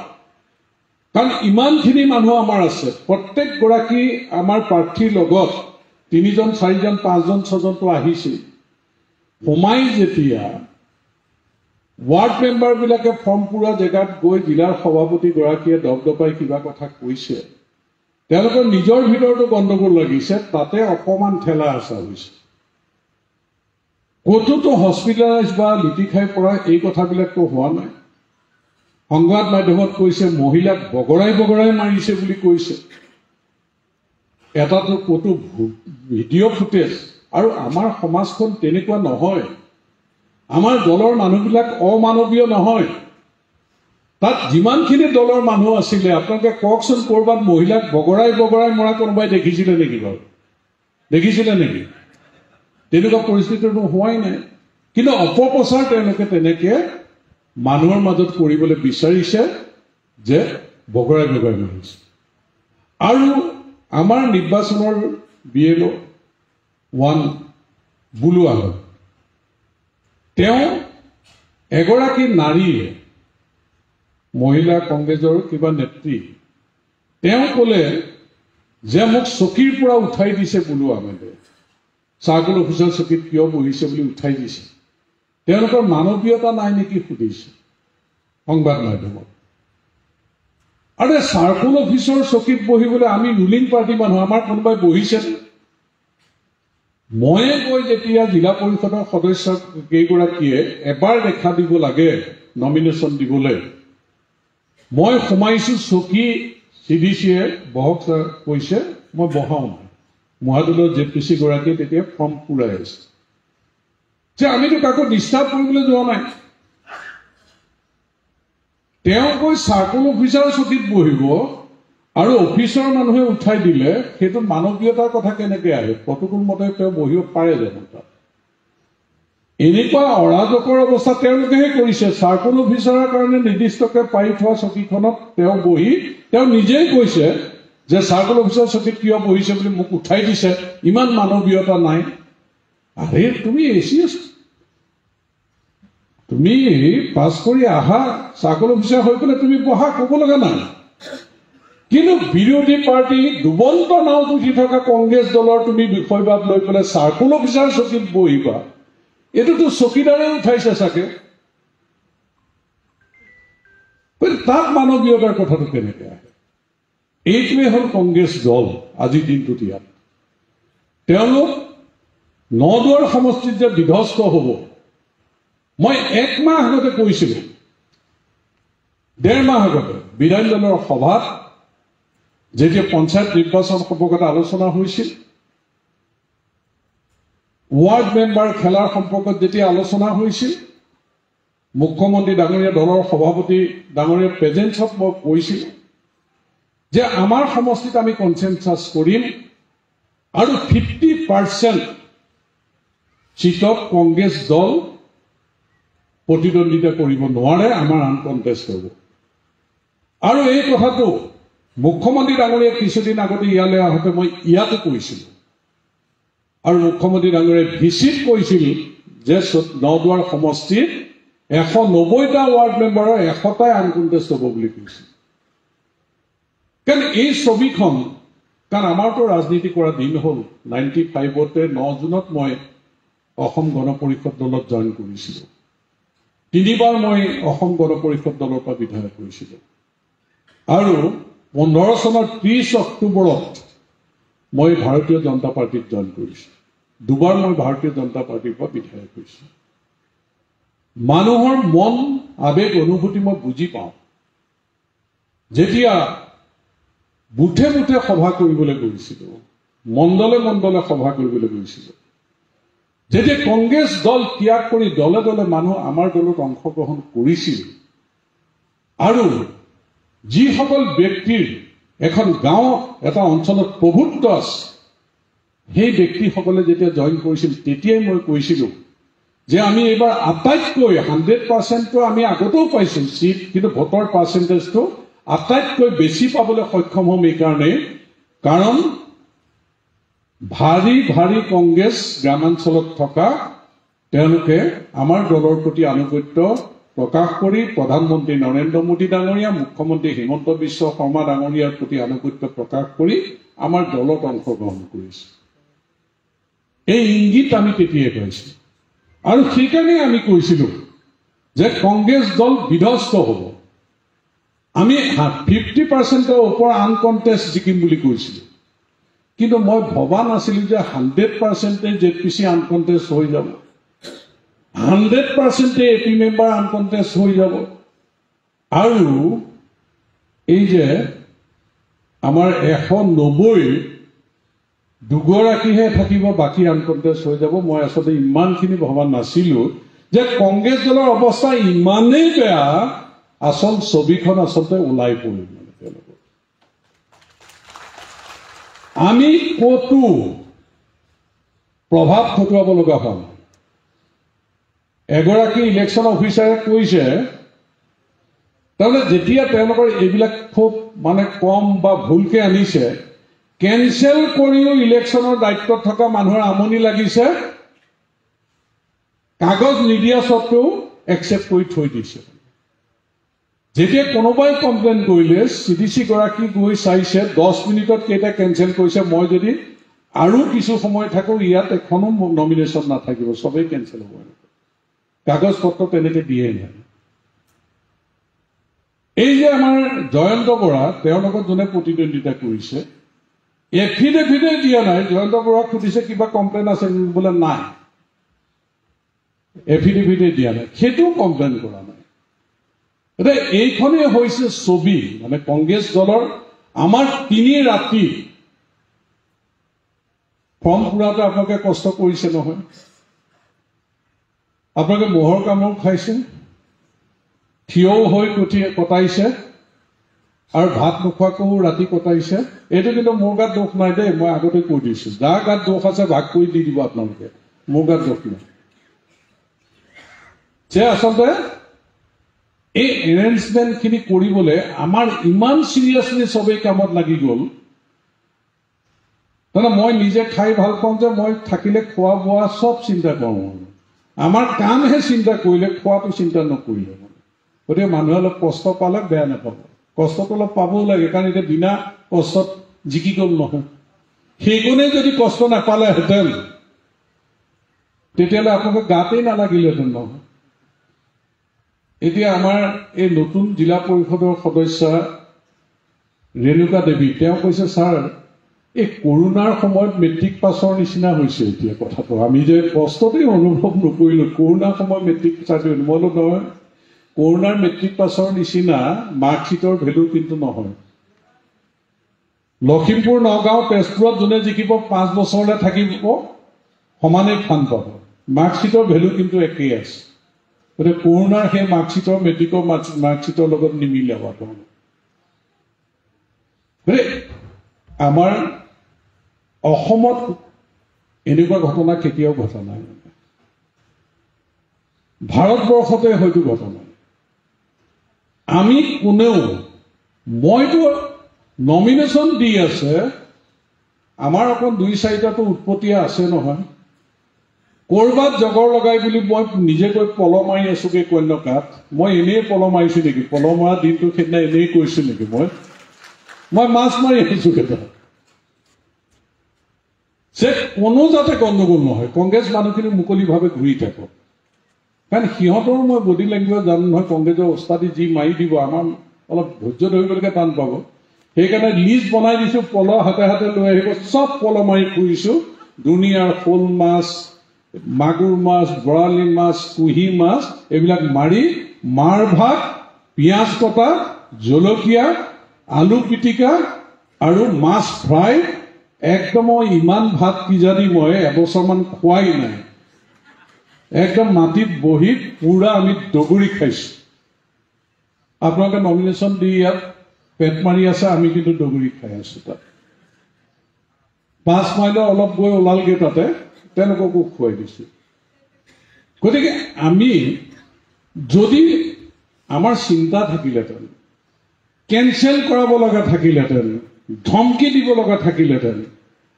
কাৰণ ইমানখিনি মানুহ আমাৰ আছে, প্ৰত্যেকগৰাকী আমাৰ প্ৰাৰ্থীৰ লগত 3জন 4জন 5জন 6জনটো আহিছিল। সোমাই যেতিয়া ৱাৰ্ড মেম্বাৰবিলাকে ফৰ্ম পূৰা জেগাত গৈ জিলাৰ সভাপতিগৰাকীয়ে দপদপাই কিবা কথা কৈছে, তেওঁলোকৰ নিজৰ ভিতৰতো গণ্ডগোল লাগিছে, তাতে অকণমান ঠেলা হেঁচা হৈছে। ক'তোতো হস্পিটেলাইজ বা লুটি খাই পৰা এই কথাবিলাকতো হোৱা নাই। সংবাদ মাধ্যমত কৈছে মহিলাক বগৰাই মাৰিছে বুলি কৈছে, এটাতো ক'তো ভিডিঅ' ফুটেজ। আৰু আমাৰ সমাজখন তেনেকুৱা নহয়, আমাৰ দলৰ মানুহবিলাক অমানৱীয় নহয়। তাত যিমানখিনি দলৰ মানুহ আছিলে, আপোনালোকে কওকচোন ক'ৰবাত মহিলাক বগৰাই মৰা কোনোবাই দেখিছিলে নেকি বাৰু? দেখিছিলে নেকি? তেনেকুৱা পৰিস্থিতিটো হোৱাই নাই। কিন্তু অপপ্ৰচাৰ তেওঁলোকে তেনেকৈ মানুহৰ মাজত কৰিবলৈ বিচাৰিছে যে বগৰাই মাৰিছে। আৰু আমাৰ নিৰ্বাচনৰ BLO 1 বুলুৱা হ'ল, তেওঁ এগৰাকী নাৰীয়ে, মহিলা কংগ্ৰেছৰ কিবা নেত্ৰী, তেওঁ ক'লে যে মোক চকীৰ পৰা উঠাই দিছে বুলুৱা মেধে, চাৰ্কল অফিচৰ চকীত কিয় বহিছে বুলি উঠাই দিছে। তেওঁলোকৰ মানৱীয়তা নাই নেকি সুধিছে সংবাদ মাধ্যমত। আৰু চাৰ্কুল অফিচৰ চকীত বহিবলৈ আমি ৰুলিং পাৰ্টি মানুহ, আমাৰ কোনোবাই বহিছে? ময়ে গৈ যেতিয়া জিলা পৰিষদৰ সদস্য কেইগৰাকীয়ে এবাৰ দেখা দিব লাগে নমিনেশ্যন দিবলৈ, মই সোমাইছো চকী, CDCয়ে বহক ছাৰ কৈছে, মই বহাও নাই। মহাদুলৰ JPC গৰাকীয়ে তেতিয়া ফৰ্ম পূৰাই আছে যে আমিতো কাকো ডিষ্টাৰ্ব কৰিবলৈ যোৱা নাই। তেওঁ গৈ চাৰ্কুল অফিচাৰ চকীত বহিব আৰু অফিচৰ মানুহে উঠাই দিলে, সেইটো মানৱীয়তাৰ কথা কেনেকৈ আহে? প্ৰতিকূল মতে তেওঁ বহিব পাৰে জানো? তাত এনেকুৱা অৰাজকৰ অৱস্থা তেওঁলোকেহে কৰিছে। চাৰ্কুল অফিচাৰৰ কাৰণে নিৰ্দিষ্টকৈ পাৰি থোৱা চকীখনত তেওঁ বহি তেওঁ নিজেই কৈছে যে চাৰ্কুল অফিচাৰ চকীত কিয় বহিছে বুলি মোক উঠাই দিছে, ইমান মানৱীয়তা নাই। আৰে তুমি ACS, তুমি পাছ কৰি আহা, চাৰ্কুল অফিচাৰ হৈ পেলাই তুমি বহা, ক'ব লগা নাই। কিন্তু বিৰোধী পাৰ্টি দুবন্ত নাওত উঠি থকা কংগ্ৰেছ দলৰ তুমি বিষয়বাদ লৈ পেলাই চাৰ্কুল অফিচাৰ চকীত বহিবা, এইটোতো চকীদাৰে উঠাইছে চাগে। তাত মানৱীয়তাৰ কথাটো কেনেকৈ আহে? এইটোৱে হ'ল কংগ্ৰেছ দল আজিৰ দিনটোত। ইয়াত তেওঁলোক নদুৱাৰ সমষ্টিত যে বিধ্বস্ত হ'ব, মই 1 মাহ আগতে কৈছিলো, 1.5 মাহ আগতে বিধায়ক দলৰ সভাত যেতিয়া পঞ্চায়ত নিৰ্বাচন সম্পৰ্কত আলোচনা হৈছিল, ৱাৰ্ড মেম্বাৰ খেলাৰ সম্পৰ্কত যেতিয়া আলোচনা হৈছিল, মুখ্যমন্ত্ৰী ডাঙৰীয়া, দলৰ সভাপতি ডাঙৰীয়া প্ৰেজেন্সত মই কৈছিলো যে আমাৰ সমষ্টিত আমি কনচেনচাছ কৰিম আৰু 50% চিটত কংগ্ৰেছ দল প্ৰতিদ্বন্দ্বিতা কৰিব নোৱাৰে, আমাৰ আনকণ্টেষ্ট হ'ব। আৰু এই কথাটো মুখ্যমন্ত্ৰী ডাঙৰীয়া কিছুদিন আগতে ইয়ালৈ আহোঁতে মই ইয়াতো কৈছিলো, আৰু মুখ্যমন্ত্ৰী ডাঙৰীয়াই ভিচিত কৈছিল যে নদুৱাৰ সমষ্টিত 190টা ৱাৰ্ড মেম্বাৰৰ 100টাই আনকণ্টেষ্ট হ'ব বুলি কৈছিল। কাৰণ এই ছবিখন, কাৰণ আমাৰতো ৰাজনীতি কৰা দিন হ'ল। 95তে 9 জুনত মই অসম গণ পৰিষদ দলত জইন কৰিছিলোঁ। 3বাৰ মই অসম গণ পৰিষদ দলৰ পৰা বিধায়ক হৈছিলোঁ, আৰু 15 চনৰ 30 অক্টোবৰত মই ভাৰতীয় জনতা পাৰ্টিত জইন কৰিছোঁ। 2বাৰ মই ভাৰতীয় জনতা পাৰ্টিৰ পৰা বিধায়ক হৈছোঁ। মানুহৰ মন, আবেগ, অনুভূতি মই বুজি পাওঁ। যেতিয়া বুথে বুথে সভা কৰিবলৈ গৈছিলোঁ, মণ্ডলে মণ্ডলে সভা কৰিবলৈ গৈছিলোঁ, যেতিয়া কংগ্ৰেছ দল ত্যাগ কৰি দলে দলে মানুহ আমাৰ দলত অংশগ্ৰহণ কৰিছিল, আৰু যিসকল ব্যক্তিৰ এখন গাঁও, এটা অঞ্চলত প্ৰভুত্ব আছে, সেই ব্যক্তিসকলে যেতিয়া জইন কৰিছিল, তেতিয়াই মই কৈছিলোঁ যে আমি এইবাৰ আটাইতকৈ 100%টো আমি আগতেও পাইছোঁ চিট, কিন্তু ভোটৰ পাৰ্চেণ্টেজটো আটাইতকৈ বেছি পাবলৈ সক্ষম হ'ম এইকাৰণেই, কাৰণ ভাৰী ভাৰী কংগ্ৰেছ গ্ৰামাঞ্চলত থকা তেওঁলোকে আমাৰ দলৰ প্ৰতি আনুগত্য প্ৰকাশ কৰি প্ৰধানমন্ত্ৰী নৰেন্দ্ৰ মোদী ডাঙৰীয়া, মুখ্যমন্ত্ৰী হিমন্ত বিশ্ব শৰ্মা ডাঙৰীয়াৰ প্ৰতি আনুগত্য প্ৰকাশ কৰি আমাৰ দলত অংশগ্ৰহণ কৰিছে। এই ইংগিত আমি তেতিয়াই পাইছোঁ, আৰু সেইকাৰণেই আমি কৈছিলোঁ যে কংগ্ৰেছ দল বিধ্বস্ত হ'ব। আমি 50%ৰ ওপৰ আনকণ্টেষ্ট জিকিম বুলি কৈছিলোঁ, কিন্তু মই ভবা নাছিলোঁ যে 100% JPC আনকণ্টেষ্ট হৈ যাব, 100% AP মেম্বাৰ আনকণ্টেষ্ট হৈ যাব, আৰু এই যে আমাৰ 190 দুগৰাকীহে থাকিব, বাকী আনকণ্টেষ্ট হৈ যাব। মই আচলতে ইমানখিনি ভবা নাছিলোঁ যে কংগ্ৰেছ দলৰ অৱস্থা ইমানেই বেয়া, আচল ছবিখন আচলতে ওলাই পৰিল। আমি ক'তো প্ৰভাৱ খটুৱাব লগা হোৱা নাই। এগৰাকী ইলেকশ্যন অফিচাৰে কৈছে, তাৰমানে যেতিয়া তেওঁলোকৰ এইবিলাক খুব কম বা ভুলকে আনিছে, কেঞ্চেল কৰিও ইলেকশ্যনৰ দায়িত্বত থকা মানুহৰ আমনি লাগিছে, কাগজ নিদিয়া স্বত্বেও একচেপ্ট কৰি থৈ দিছে। যেতিয়া কোনোবাই কমপ্লেইন কৰিলে, CDC গৰাকী গৈ চাইছে, 10 মিনিটত কেইটা কেঞ্চেল কৰিছে, মই যদি আৰু কিছু সময় থাকোঁ, ইয়াত এখনো নমিনেশ্যন নাথাকিব, চবেই কেঞ্চেল হ'ব। কাগজ পত্ৰ তেনেকৈ দিয়ে নাই। এই যে আমাৰ জয়ন্ত বৰা তেওঁৰ লগত যোনে প্ৰতিদ্বন্দ্বিতা কৰিছে এফিডেভিটে দিয়া নাই জয়ন্ত বৰাক সুধিছে কিবা কমপ্লেইন আছে বোলে নাই এফিডেভিটে দিয়া নাই সেইটো কমপ্লেইন কৰা নাই এতিয়া এইখনেই হৈছে ছবি মানে কংগ্ৰেছ দলৰ আমাৰ 3 ৰাতি ফৰ্ম পুৰাতে আপোনালোকে কষ্ট কৰিছে নহয় আপোনালোকে মহৰ কামোৰ খাইছে থিয় হৈ কটাইছে আৰু ভাত নোখোৱাকৈও ৰাতি কটাইছে এইটো কিন্তু মোৰ গাত দোষ নাই দেই মই আগতে কৈ দিছো যাৰ গাত দোষ আছে ভাগ কৰি দি দিব আপোনালোকে মোৰ গাত দোষ নাই যে আচলতে এই এৰেঞ্জমেণ্টখিনি কৰিবলৈ আমাৰ ইমান চিৰিয়াছলি চবেই কামত লাগি গ'ল তাৰমানে মই নিজে খাই ভাল পাওঁ যে মই থাকিলে খোৱা বোৱা চব চিন্তা কৰোঁ আমাৰ কামহে চিন্তা কৰিলে খোৱাটো চিন্তা নকৰিলে গতিকে মানুহে অলপ কষ্ট পালে বেয়া নাপাব কষ্টটো অলপ পাবও লাগে কাৰণ এতিয়া বিনা কষ্টত জিকি গ'ল নহয় সেইকণেই যদি কষ্ট নাপালেহেঁতেন তেতিয়াহ'লে আপোনালোকে গাতেই নালাগিলেহেঁতেন নহয় এতিয়া আমাৰ এই নতুন জিলা পৰিষদৰ সদস্য ৰেণুকা দেৱী তেওঁ কৈছে ছাৰ এই কৰোণাৰ সময়ত মেট্ৰিক পাছৰ নিচিনা হৈছে এতিয়া কথাটো আমি যে কষ্টতেই অনুভৱ নকৰিলোঁ কৰোণাৰ সময়ত মেট্ৰিক চাৰ্টিফিকেট মই বোলো নহয় কৰোণাৰ মেট্ৰিক পাছৰ নিচিনা মাৰ্কশ্বিটৰ ভেলু কিন্তু নহয় লখিমপুৰ নগাঁও তেজপুৰত যোনে জিকিব 5 বছৰলৈ থাকিব সমানেই ফান পাব মাৰ্কশ্বিটৰ ভেলু কিন্তু একেই আছে গতিকে কৰোণাৰ সেই মাৰ্কশ্বিটৰ মেট্ৰিকৰ মাৰ্কশ্বিটৰ লগত নিমিলে গতিকে আমাৰ অসমত এনেকুৱা ঘটনা কেতিয়াও ঘটা নাই ভাৰতবৰ্ষতে হয়তো ঘটা নাই আমি কোনেও মইতো নমিনেশ্যন দি আছে আমাৰ অকণ 2-4টাটো উৎপত্তিয়া আছে নহয় কৰবাত জগৰ লগাই বুলি মই নিজে কৈ পল মাৰি আছোগে কন্যকাত মই এনেই পল মাৰিছো নেকি পল মৰা দিনটো সেইদিনা এনেই কৈছো নেকি মই মাছ মাৰি আছো কেইটা যে কোনো যাতে গণ্ডগোল নহয় কংগ্ৰেছ মানুহখিনি মুকলিভাৱে ঘূৰি থাকক কাৰণ সিহঁতৰো মই বডি লেংগুৱেজ জানো নহয় কংগ্ৰেছৰ ওস্তাদি যি মাৰি দিব আমাৰ অলপ ধৈৰ্য ধৰিবলৈকে টান পাব সেইকাৰণে লিষ্ট বনাই দিছো পল হাতে হাতে লৈ আহিব চব পল মাৰি ফুৰিছো দুনিয়াৰ শ'ল মাছ মাগুৰ মাছ বৰালি মাছ কুহি মাছ এইবিলাক মাৰি মাৰ ভাত পিঁয়াজ কটা জলকীয়া আলু পিটিকা আৰু মাছ ফ্ৰাই একদম ইমান ভাত কিজানি মই এবছৰমান খোৱাই নাই একদম মাটিত বহি পুৰা আমি দগৰি খাইছো আপোনালোকে নমিনেশ্যন দি ইয়াত পেট মাৰি আছে আমি কিন্তু দগৰি খাই আছো তাত 5 মাইলৰ অলপ গৈ ওলালগে তাতে তেওঁলোককো খুৱাই দিছো গতিকে আমি যদি আমাৰ চিন্তা থাকিলেহেঁতেন কেঞ্চেল কৰাব লগা থাকিলেহেঁতেন ধমকি দিব লগা থাকিলেহেঁতেন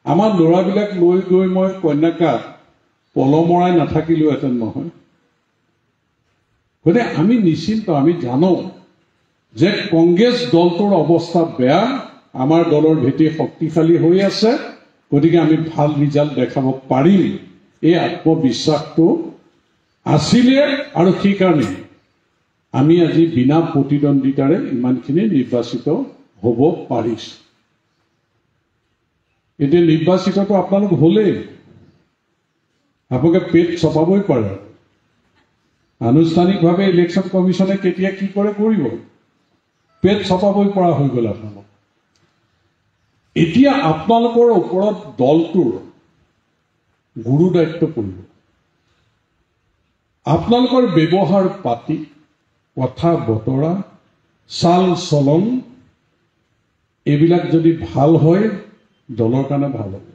আমাৰ ল'ৰাবিলাক লৈ গৈ মই কন্যাকাত পল মৰাই নাথাকিলোহেঁতেন নহয় গতিকে আমি নিশ্চিন্ত আমি জানো যে কংগ্ৰেছ দলটোৰ অৱস্থা বেয়া আমাৰ দলৰ ভেটি শক্তিশালী হৈ আছে গতিকে আমি ভাল ৰিজাল্ট দেখাব পাৰিম এই আত্মবিশ্বাসটো আছিলে আৰু সেইকাৰণে আমি আজি বিনা প্ৰতিদ্বন্দ্বিতাৰে ইমানখিনি নিৰ্বাচিত হ'ব পাৰিছো এতিয়া নিৰ্বাচিতটো আপোনালোক হ'লেই আপোনালোকে পেট চপাবই পাৰে আনুষ্ঠানিকভাৱে ইলেকশ্যন কমিশ্যনে কেতিয়া কি কৰে কৰিব পেট চপাবই পৰা হৈ গ'ল আপোনালোক এতিয়া আপোনালোকৰ ওপৰত দলটোৰ গুৰু দায়িত্ব পৰিব আপোনালোকৰ ব্যৱহাৰ পাতি কথা বতৰা চাল চলন এইবিলাক যদি ভাল হয় দলৰ কাৰণে ভাল হ'ব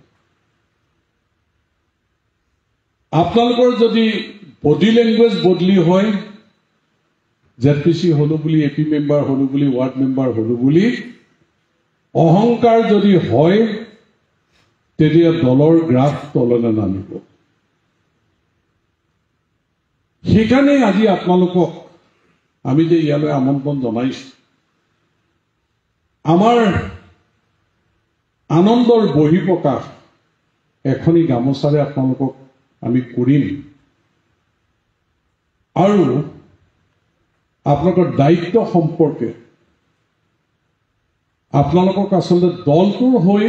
আপোনালোকৰ যদি বডি লেংগুৱেজ বদলি হয় জেডপিচি হলো বুলি এপি মেম্বাৰ হলো বুলি ৱাৰ্ড মেম্বাৰ হলো বুলি অহংকাৰ যদি হয় তেতিয়া দলৰ গ্ৰাফ তললৈ নামিব সেইকাৰণে আজি আপোনালোকক আমি যে ইয়ালৈ আমন্ত্ৰণ জনাইছো আমাৰ আনন্দৰ বহিঃপ্ৰকাশ এখনি গামোচাৰে আপোনালোকক আমি কৰিম আৰু আপোনালোকৰ দায়িত্ব সম্পৰ্কে আপোনালোকক আচলতে দলটোৰ হৈ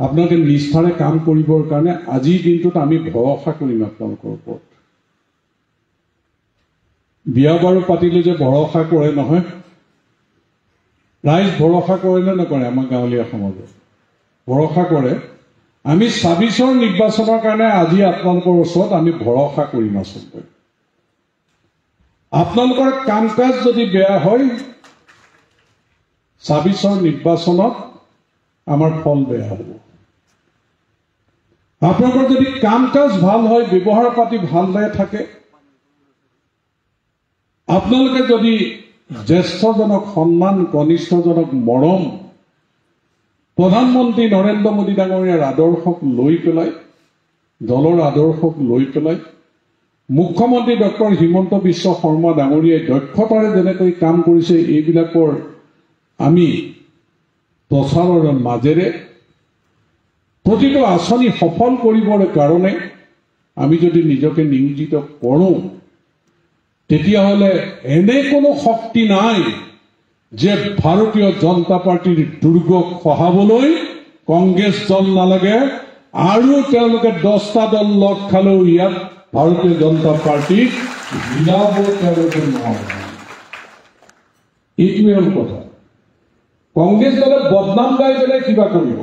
আপোনালোকে নিষ্ঠাৰে কাম কৰিবৰ কাৰণে আজিৰ দিনটোত আমি ভৰসা কৰিম আপোনালোকৰ ওপৰত। বিয়া বাৰু পাতিলে যে ভৰসা কৰে নহয়, ৰাইজ ভৰসা কৰে নে নকৰে? আমাৰ গাঁৱলীয়া সমাজত ভৰসা কৰে। আমি ২৬ৰ নিৰ্বাচনৰ কাৰণে আজি আপোনালোকৰ ওচৰত আমি ভৰসা কৰিম। আচলতে আপোনালোকৰ কাম কাজ যদি বেয়া হয়, ২৬ৰ নিৰ্বাচনত আমাৰ ফল বেয়া হ'ব। আপোনালোকৰ যদি কাম কাজ ভাল হয়, ব্যৱহাৰ পাতি ভালদৰে থাকে, আপোনালোকে যদি জ্যেষ্ঠজনক সন্মান, কনিষ্ঠজনক মৰম, প্ৰধানমন্ত্ৰী নৰেন্দ্ৰ মোদী ডাঙৰীয়াৰ আদৰ্শক লৈ পেলাই, দলৰ আদৰ্শক লৈ পেলাই, মুখ্যমন্ত্ৰী ডক্টৰ হিমন্ত বিশ্ব শৰ্মা ডাঙৰীয়াই দক্ষতাৰে যেনেকৈ কাম কৰিছে, এইবিলাকৰ আমি প্ৰচাৰৰ মাজেৰে প্ৰতিটো আঁচনি সফল কৰিবৰ কাৰণে আমি যদি নিজকে নিয়োজিত কৰোঁ, তেতিয়াহ'লে এনে কোনো শক্তি নাই যে ভাৰতীয় জনতা পাৰ্টিৰ দুৰ্গক খহাবলৈ কংগ্ৰেছ দল নালাগে, আৰু তেওঁলোকে 10টা দল লগ খালেও ইয়াত ভাৰতীয় জনতা পাৰ্টিক হিলাব তেওঁলোকে নোৱাৰে। এইটোৱে হ'ল কথা। কংগ্ৰেছ দলে বদনাম গাই পেলাই কিবা কৰিব,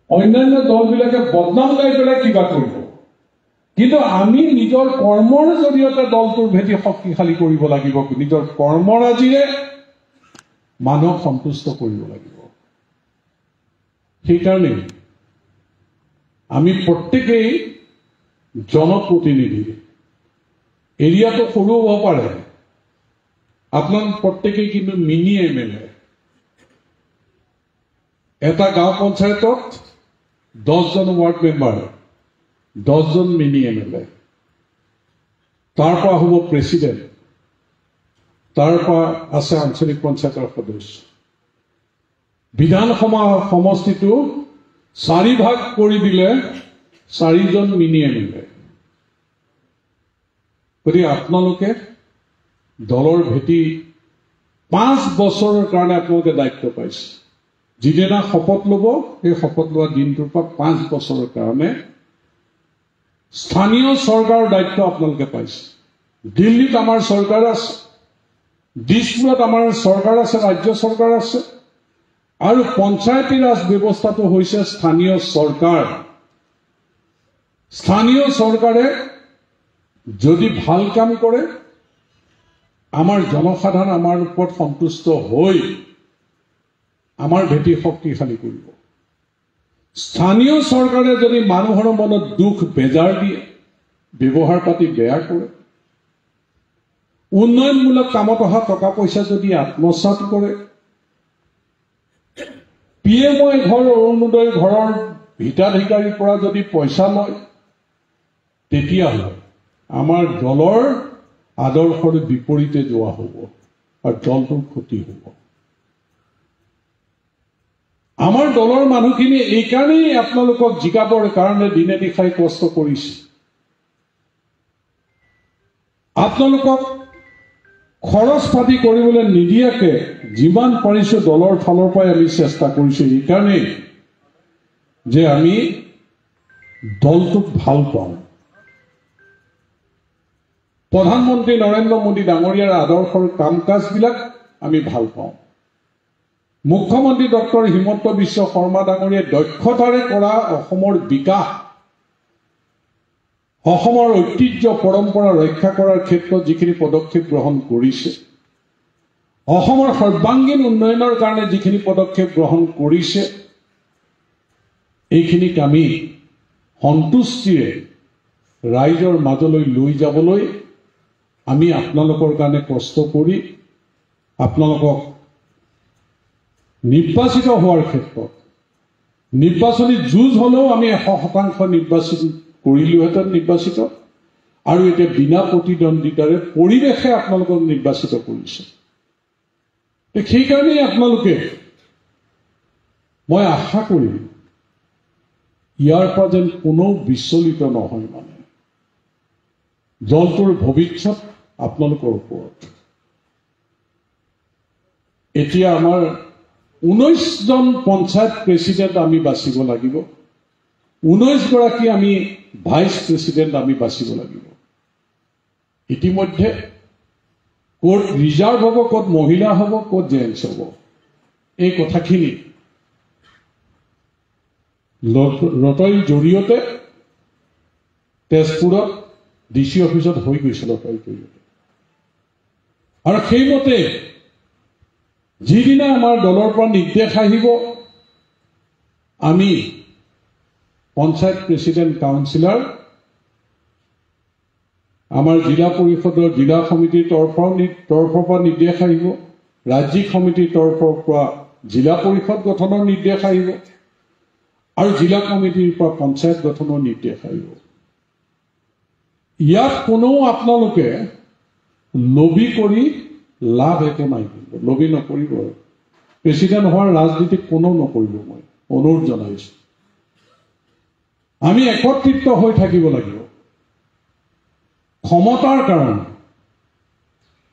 অন্যান্য দলবিলাকে বদনাম গাই পেলাই কিবা কৰিব, কিন্তু আমি নিজৰ কৰ্মৰ জৰিয়তে দলটোৰ ভেটি শক্তিশালী কৰিব লাগিব। নিজৰ কৰ্মৰাজিৰে মানুহক সন্তুষ্ট কৰিব লাগিব। সেইকাৰণে আমি প্ৰত্যেকেই জনপ্ৰতিনিধি। এৰিয়াটো সৰু হ'ব পাৰে, আপোনালোক প্ৰত্যেকেই কিন্তু মিনি MLA। এটা গাঁও পঞ্চায়তত 10জন ৱাৰ্ড মেম্বাৰ, 10জন মিনি MLA, তাৰ পৰা হ'ব প্ৰেচিডেণ্ট, তাৰ পৰা আছে আঞ্চলিক পঞ্চায়তৰ সদস্য। বিধানসভা সমষ্টিটো 4 ভাগ কৰি দিলে 4জন মিনি MLA। গতিকে আপোনালোকে দলৰ ভেটি 5 বছৰৰ কাৰণে আপোনালোকে দায়িত্ব পাইছে। যিদিনা শপত ল'ব, সেই শপত লোৱা দিনটোৰ পৰা 5 বছৰৰ কাৰণে স্থানীয় চৰকাৰৰ দায়িত্ব আপোনালোকে পাইছে। দিল্লীত আমাৰ চৰকাৰ আছে, দিছপুৰত আমাৰ চৰকাৰ আছে, ৰাজ্য চৰকাৰ আছে, আৰু পঞ্চায়তী ৰাজ ব্যৱস্থাটো হৈছে স্থানীয় চৰকাৰ। স্থানীয় চৰকাৰে যদি ভাল কাম কৰে, আমাৰ জনসাধাৰণ আমাৰ ওপৰত সন্তুষ্ট হৈ আমাৰ ভেটি শক্তিশালী কৰিব। স্থানীয় চৰকাৰে যদি মানুহৰ মনত দুখ বেজাৰ দিয়ে, ব্যৱহাৰ পাতি বেয়া কৰে, উন্নয়নমূলক কামত অহা টকা পইচা যদি আত্মসাৎ কৰে, PMY ঘৰ, অৰুণোদয় ঘৰৰ হিতাধিকাৰীৰ পৰা যদি পইচা লয়, তেতিয়াহ'লে আমাৰ দলৰ আদৰ্শৰ বিপৰীতে যোৱা হ'ব আৰু দলটোৰ ক্ষতি হ'ব। আমাৰ দলৰ মানুহখিনি এইকাৰণেই আপোনালোকক জিকাবৰ কাৰণে দিনে নিশাই কষ্ট কৰিছে। আপোনালোকক খৰচ পাতি কৰিবলৈ নিদিয়াকে যিমান পাৰিছো দলৰ ফালৰ পৰাই আমি চেষ্টা কৰিছো, এইকাৰণেই যে আমি দলটোক ভাল পাওঁ। প্ৰধানমন্ত্ৰী নৰেন্দ্ৰ মোদী ডাঙৰীয়াৰ আদৰ্শৰ কাম কাজবিলাক আমি ভাল পাওঁ। মুখ্যমন্ত্ৰী ডক্টৰ হিমন্ত বিশ্ব শৰ্মা ডাঙৰীয়াই দক্ষতাৰে কৰা অসমৰ বিকাশ, অসমৰ ঐতিহ্য পৰম্পৰা ৰক্ষা কৰাৰ ক্ষেত্ৰত যিখিনি পদক্ষেপ গ্ৰহণ কৰিছে, অসমৰ সৰ্বাংগীন উন্নয়নৰ কাৰণে যিখিনি পদক্ষেপ গ্ৰহণ কৰিছে, এইখিনিক আমি সন্তুষ্টিৰে ৰাইজৰ মাজলৈ লৈ যাবলৈ আমি আপোনালোকৰ কাৰণে কষ্ট কৰি আপোনালোকক নিৰ্বাচিত হোৱাৰ ক্ষেত্ৰত নিৰ্বাচনী যুঁজ হ'লেও আমি 100% নিৰ্বাচিত কৰিলোহেঁতেন নিৰ্বাচিত, আৰু এতিয়া বিনা প্ৰতিদ্বন্দ্বিতাৰে পৰিৱেশে আপোনালোকক নিৰ্বাচিত কৰিছে। সেইকাৰণেই আপোনালোকে, মই আশা কৰিম ইয়াৰ পৰা যেন কোনো বিচলিত নহয়। মানে দলটোৰ ভৱিষ্যত আপোনালোকৰ ওপৰত। এতিয়া আমাৰ 19জন পঞ্চায়ত প্ৰেচিডেণ্ট আমি বাছিব লাগিব, 19 গৰাকী আমি ভাইচ প্ৰেচিডেণ্ট আমি বাছিব লাগিব। ইতিমধ্যে ক'ত ৰিজাৰ্ভ হ'ব, ক'ত মহিলা হ'ব, ক'ত জেন্টছ হ'ব, এই কথাখিনি লটাৰীৰ জৰিয়তে তেজপুৰত DC অফিচত হৈ গৈছে লটাৰীৰ জৰিয়তে। আৰু সেইমতে যিদিনা আমাৰ দলৰ পৰা নিৰ্দেশ আহিব, আমি পঞ্চায়ত প্ৰেচিডেণ্ট কাউন্সিলৰ আমাৰ জিলা পৰিষদৰ জিলা সমিতিৰ তৰফৰ পৰা নিৰ্দেশ আহিব, ৰাজ্যিক সমিতিৰ তৰফৰ পৰা জিলা পৰিষদ গঠনৰ নিৰ্দেশ আহিব আৰু জিলা কমিটিৰ পৰা পঞ্চায়ত গঠনৰ নিৰ্দেশ আহিব। ইয়াত কোনো আপোনালোকে লবি কৰি লাভ একো নাই, কিন্তু লবি নকৰিব। প্ৰেচিডেণ্ট হোৱাৰ ৰাজনীতি কোনো নকৰিব, মই অনুৰোধ জনাইছো। আমি একত্ৰিত হৈ থাকিব লাগিব। ক্ষমতাৰ কাৰণে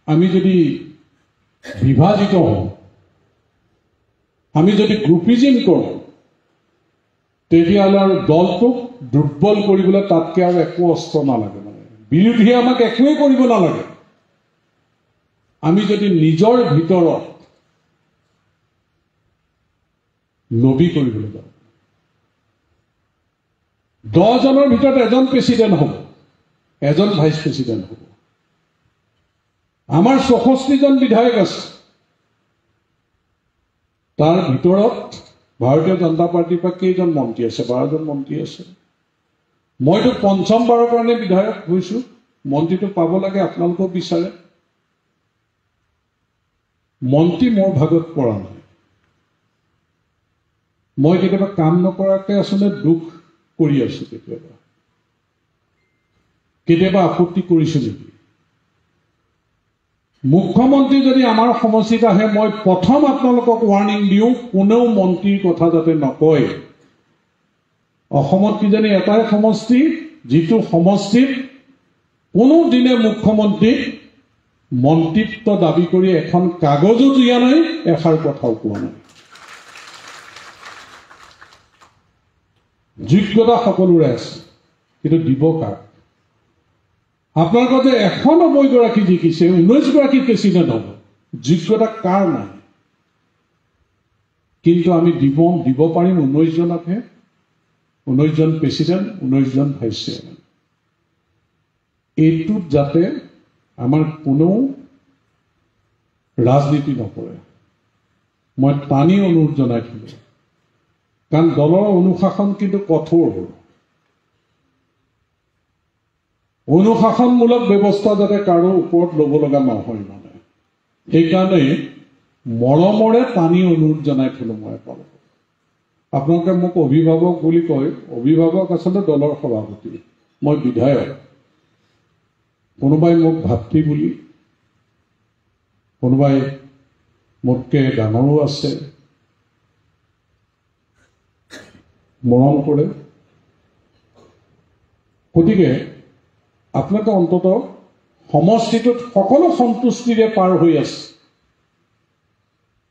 আমি যদি বিভাজিত হওঁ, আমি যদি গ্ৰুপিজিম কৰোঁ, তেতিয়াহ'লে আৰু দলটোক দুৰ্বল কৰিবলৈ তাতকৈ আৰু একো অস্ত্ৰ নালাগে। মানে বিৰোধীয়ে আমাক একোৱেই কৰিব নালাগে। আমি যদি নিজৰ ভিতৰত লবি কৰিবলৈ যাওঁ, 10 জনৰ ভিতৰত এজন প্ৰেচিডেণ্ট হ'ব, এজন ভাইচ প্ৰেচিডেণ্ট হ'ব। আমাৰ 64 জন বিধায়ক আছে, তাৰ ভিতৰত ভাৰতীয় জনতা পাৰ্টিৰ পৰা কেইজন মন্ত্ৰী আছে? 12 জন মন্ত্ৰী আছে। মইতো পঞ্চমবাৰৰ কাৰণে বিধায়ক হৈছো, মন্ত্ৰীটো পাব লাগে, আপোনালোকেও বিচাৰে। মন্ত্ৰী মোৰ ভাগত পৰা নাই। মই কেতিয়াবা কাম নকৰাকৈ আচলতে দুখ কৰি আছো, কেতিয়াবা আপত্তি কৰিছো নেকি? মুখ্যমন্ত্ৰী যদি আমাৰ সমষ্টিত আহে, মই প্ৰথম আপোনালোকক ৱাৰ্ণিং দিওঁ, কোনেও মন্ত্ৰীৰ কথা যাতে নকয়। অসমত কিজানি এটাই সমষ্টি, যিটো সমষ্টিত কোনো দিনে মুখ্যমন্ত্ৰীক মন্ত্ৰিত্ব দাবী কৰি এখন কাগজো দিয়া নাই, এষাৰ কথাও কোৱা নাই। যোগ্যতা সকলোৰে আছে, কিন্তু দিব কাক? আপোনালোকৰ যে 190 গৰাকী জিকিছে, 19 গৰাকী প্ৰেচিডেণ্ট হ'ব, যোগ্যতা কাৰ নাই? কিন্তু আমি দিব পাৰিম 19 জনকহে, 19 জন প্ৰেচিডেণ্ট, 19 জন ভাইচ চেয়াৰমেন। এইটোত যাতে আমাৰ কোনেও ৰাজনীতি নকৰে, মই টানি অনুৰোধ জনাই থলো। কাৰণ দলৰ অনুশাসন কিন্তু কঠোৰ, অনুশাসনমূলক ব্যৱস্থা যাতে কাৰো ওপৰত ল'ব লগা নহয়। মানে সেইকাৰণে মৰমৰে টানি অনুৰোধ জনাই থলো মই আপোনালোকক। আপোনালোকে মোক অভিভাৱক বুলি কয়, অভিভাৱক আচলতে দলৰ সভাপতি, মই বিধায়ক। কোনোবাই মোক ভাতৃ বুলি, কোনোবাই মোতকৈ ডাঙৰো আছে, মৰম কৰে। গতিকে আপোনালোকে অন্ততঃ সমষ্টিটোত সকলো সন্তুষ্টিৰে পাৰ হৈ আছে।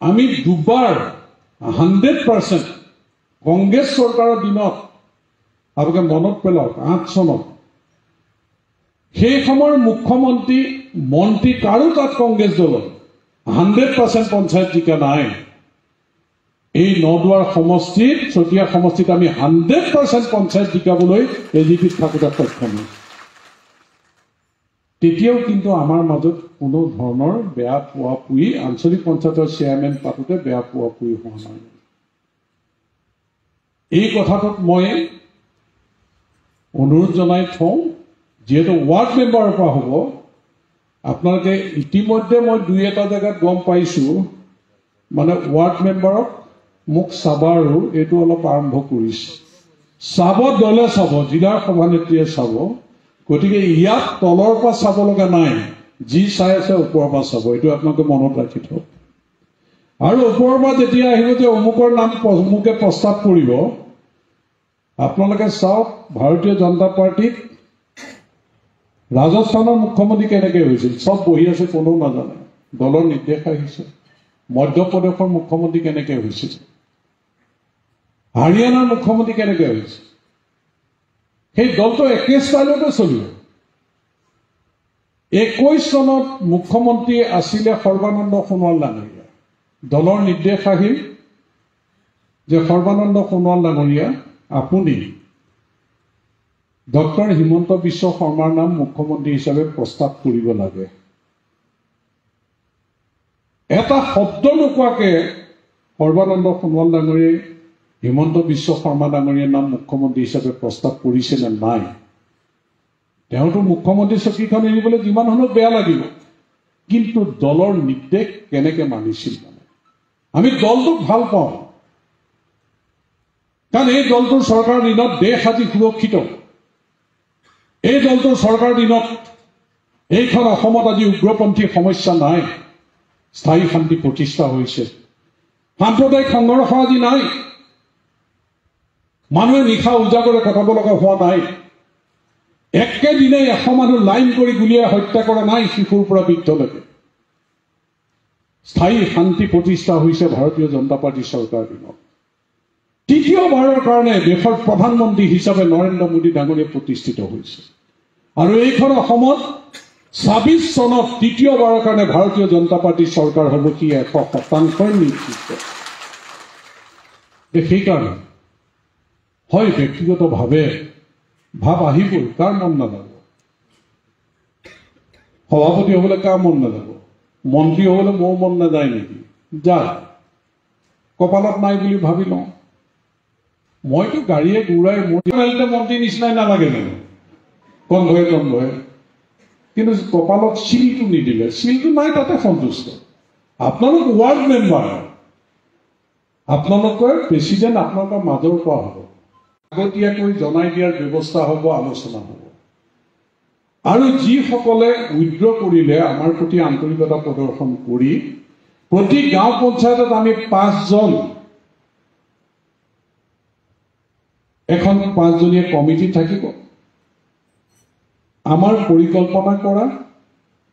আমি দুবাৰ 100% কংগ্ৰেছ চৰকাৰৰ দিনত, আপোনালোকে মনত পেলাওক, 8 চনত সেই সময়ৰ মুখ্যমন্ত্ৰী মন্ত্ৰী কাৰো তাত কংগ্ৰেছ দলৰ 100% পঞ্চায়ত জিকা নাই। এই নদুৱাৰ সমষ্টিত, চতিয়া সমষ্টিত আমি 100% পঞ্চায়ত জিকাবলৈ এজিপিত থাকোঁতে সক্ষম হৈছোঁ। তেতিয়াও কিন্তু আমাৰ মাজত কোনো ধৰণৰ বেয়া পোৱা পুই, আঞ্চলিক পঞ্চায়তৰ চেয়াৰমেন পাতোতে বেয়া পোৱা পুই হোৱা নাই। এই কথাটোত মই অনুৰোধ জনাই থওঁ, যিহেতু ৱাৰ্ড মেম্বাৰৰ পৰা হ'ব, আপোনালোকে ইতিমধ্যে মই 2-এটা জেগাত গম পাইছো, মানে ৱাৰ্ড মেম্বাৰক মোক চাব, আৰু এইটো অলপ আৰম্ভ কৰিছে। চাব, দলে চাব, জিলাৰ সভানেত্ৰীয়ে চাব। গতিকে ইয়াত তলৰ পৰা চাব লগা নাই, যি চাই আছে ওপৰৰ পৰা চাব। এইটো আপোনালোকে মনত ৰাখি থওক। আৰু ওপৰৰ পৰা যেতিয়া আহিব যে অমুকৰ নাম অমুকে প্ৰস্তাৱ কৰিব, আপোনালোকে চাওক ভাৰতীয় জনতা পাৰ্টিত ৰাজস্থানৰ মুখ্যমন্ত্ৰী কেনেকৈ হৈছিল। চব বহি আছে, কোনেও নাজানে। দলৰ নিৰ্দেশ আহিছে, মধ্যপ্ৰদেশৰ মুখ্যমন্ত্ৰী কেনেকৈ হৈছিল, হাৰিয়ানাৰ মুখ্যমন্ত্ৰী কেনেকৈ হৈছিল, সেই দলটো একে ষ্টাইলতে চলিব। 21 চনত মুখ্যমন্ত্ৰী আছিলে সৰ্বানন্দ সোণোৱাল ডাঙৰীয়া। দলৰ নিৰ্দেশ আহিল যে সৰ্বানন্দ সোণোৱাল ডাঙৰীয়া আপুনি ডক্টৰ হিমন্ত বিশ্ব শৰ্মাৰ নাম মুখ্যমন্ত্ৰী হিচাপে প্ৰস্তাৱ কৰিব লাগে। এটা শব্দ নোকোৱাকে সৰ্বানন্দ সোণোৱাল ডাঙৰীয়াই হিমন্ত বিশ্ব শৰ্মা ডাঙৰীয়াৰ নাম মুখ্যমন্ত্ৰী হিচাপে প্ৰস্তাৱ কৰিছে নে নাই, তেওঁতো মুখ্যমন্ত্ৰী চকীখন এৰিবলৈ যিমান হ'লেও বেয়া লাগিব, কিন্তু দলৰ নিৰ্দেশ কেনেকৈ মানিছিল। মানে আমি দলটোক ভাল পাওঁ, কাৰণ এই দলটোৰ চৰকাৰৰ দিনত দেশ আজি সুৰক্ষিত। এই দলটোৰ চৰকাৰৰ দিনত এইখন অসমত আজি উগ্ৰপন্থী সমস্যা নাই, স্থায়ী শান্তি প্ৰতিষ্ঠা হৈছে, সাম্প্ৰদায়িক সংঘৰ্ষ আজি নাই, মানুহে নিশা উজাগৰে কটাব লগা হোৱা নাই, একেদিনে 100 মানুহ লাইন কৰি গুলিয়াই হত্যা কৰা নাই, শিশুৰ পৰা বৃদ্ধলৈকে। স্থায়ী শান্তি প্ৰতিষ্ঠা হৈছে ভাৰতীয় জনতা পাৰ্টীৰ চৰকাৰৰ দিনত। তৃতীয়বাৰৰ কাৰণে দেশৰ প্ৰধানমন্ত্ৰী হিচাপে নৰেন্দ্ৰ মোদী ডাঙৰীয়া প্ৰতিষ্ঠিত হৈছে, আৰু এইখন অসমত 26 চনত তৃতীয়বাৰৰ কাৰণে ভাৰতীয় জনতা পাৰ্টীৰ চৰকাৰ হ'ব, কি 100% নিশ্চিত। সেইকাৰণে হয় ব্যক্তিগতভাৱে ভাৱ আহিবই, কাৰ মন নাযাব, সভাপতি হ'বলৈ কাৰ মন নাযাব, মন্ত্ৰী হ'বলৈ মোৰ মন নাযায় নেকি, যায়, কপালত নাই বুলি ভাবি লওঁ। মইতো গাড়ীয়ে ঘূৰাই মন্ত্ৰী নিচিনাই নালাগে জানো, কনভয়ে, কিন্তু কপালত চিলটো নিদিলে, চিলটো নাই তাতে সন্তুষ্ট। আপোনালোক ৱাৰ্ড মেম্বাৰ, আপোনালোকৰ প্ৰেচিডেণ্ট আপোনালোকৰ মাজৰ পৰা হ'ব, আগতীয়াকৈ জনাই দিয়াৰ ব্যৱস্থা হ'ব, আলোচনা হ'ব। আৰু যিসকলে উইড্ৰ কৰিলে আমাৰ প্ৰতি আন্তৰিকতা প্ৰদৰ্শন কৰি প্ৰতি গাঁও পঞ্চায়তত আমি 5জন এখন 5জনীয়া কমিটি থাকিব। আমাৰ পৰিকল্পনা কৰা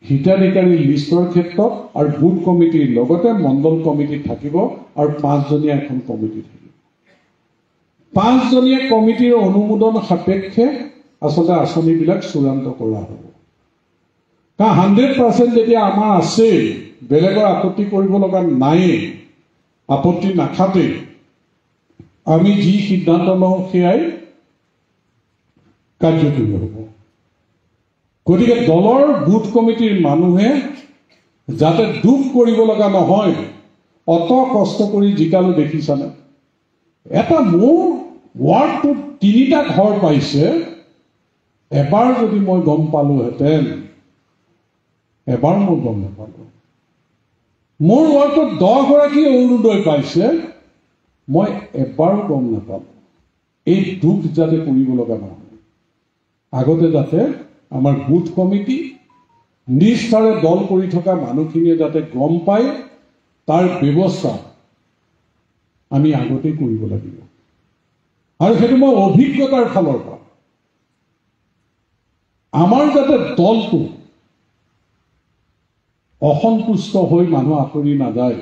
হিতাধিকাৰী লিষ্টৰ ক্ষেত্ৰত আৰু বুথ কমিটিৰ লগতে মণ্ডল কমিটি থাকিব, আৰু 5জনীয়া এখন কমিটি থাকিব। 5জনীয়া কমিটিৰ অনুমোদন সাপেক্ষে আচলতে আঁচনিবিলাক চূড়ান্ত কৰা হ'ব। কাৰণ 100% যেতিয়া আমাৰ আছে, বেলেগৰ আপত্তি কৰিব লগা নাই, আপত্তি নাখাতে আমি যি সিদ্ধান্ত লওঁ সেয়াই কাৰ্যকৰী হ'ব। গতিকে দলৰ বুথ কমিটিৰ মানুহে যাতে দুখ কৰিব লগা নহয়, অত কষ্ট কৰি জিকালো দেখিছানে। এটা মোৰ ৱাৰ্ডটোত 3টা ঘৰ পাইছে, এবাৰ যদি মই গম পালোহেঁতেন, এবাৰ মই গম নাপালো। মোৰ ৱাৰ্ডটোত 10গৰাকী অৰুণোদয় পাইছে, মই এবাৰো গম নাপালো। এই দুখ যাতে কৰিব লগা নহয়, আগতে যাতে আমাৰ বুথ কমিটি নিষ্ঠাৰে দল কৰি থকা মানুহখিনিয়ে যাতে গম পায়, তাৰ ব্যৱস্থা আমি আগতেই কৰিব লাগিব। আৰু সেইটো মই অভিজ্ঞতাৰ ফালৰ পৰা, আমাৰ যাতে দলটো অসন্তুষ্ট হৈ মানুহ আঁতৰি নাযায়,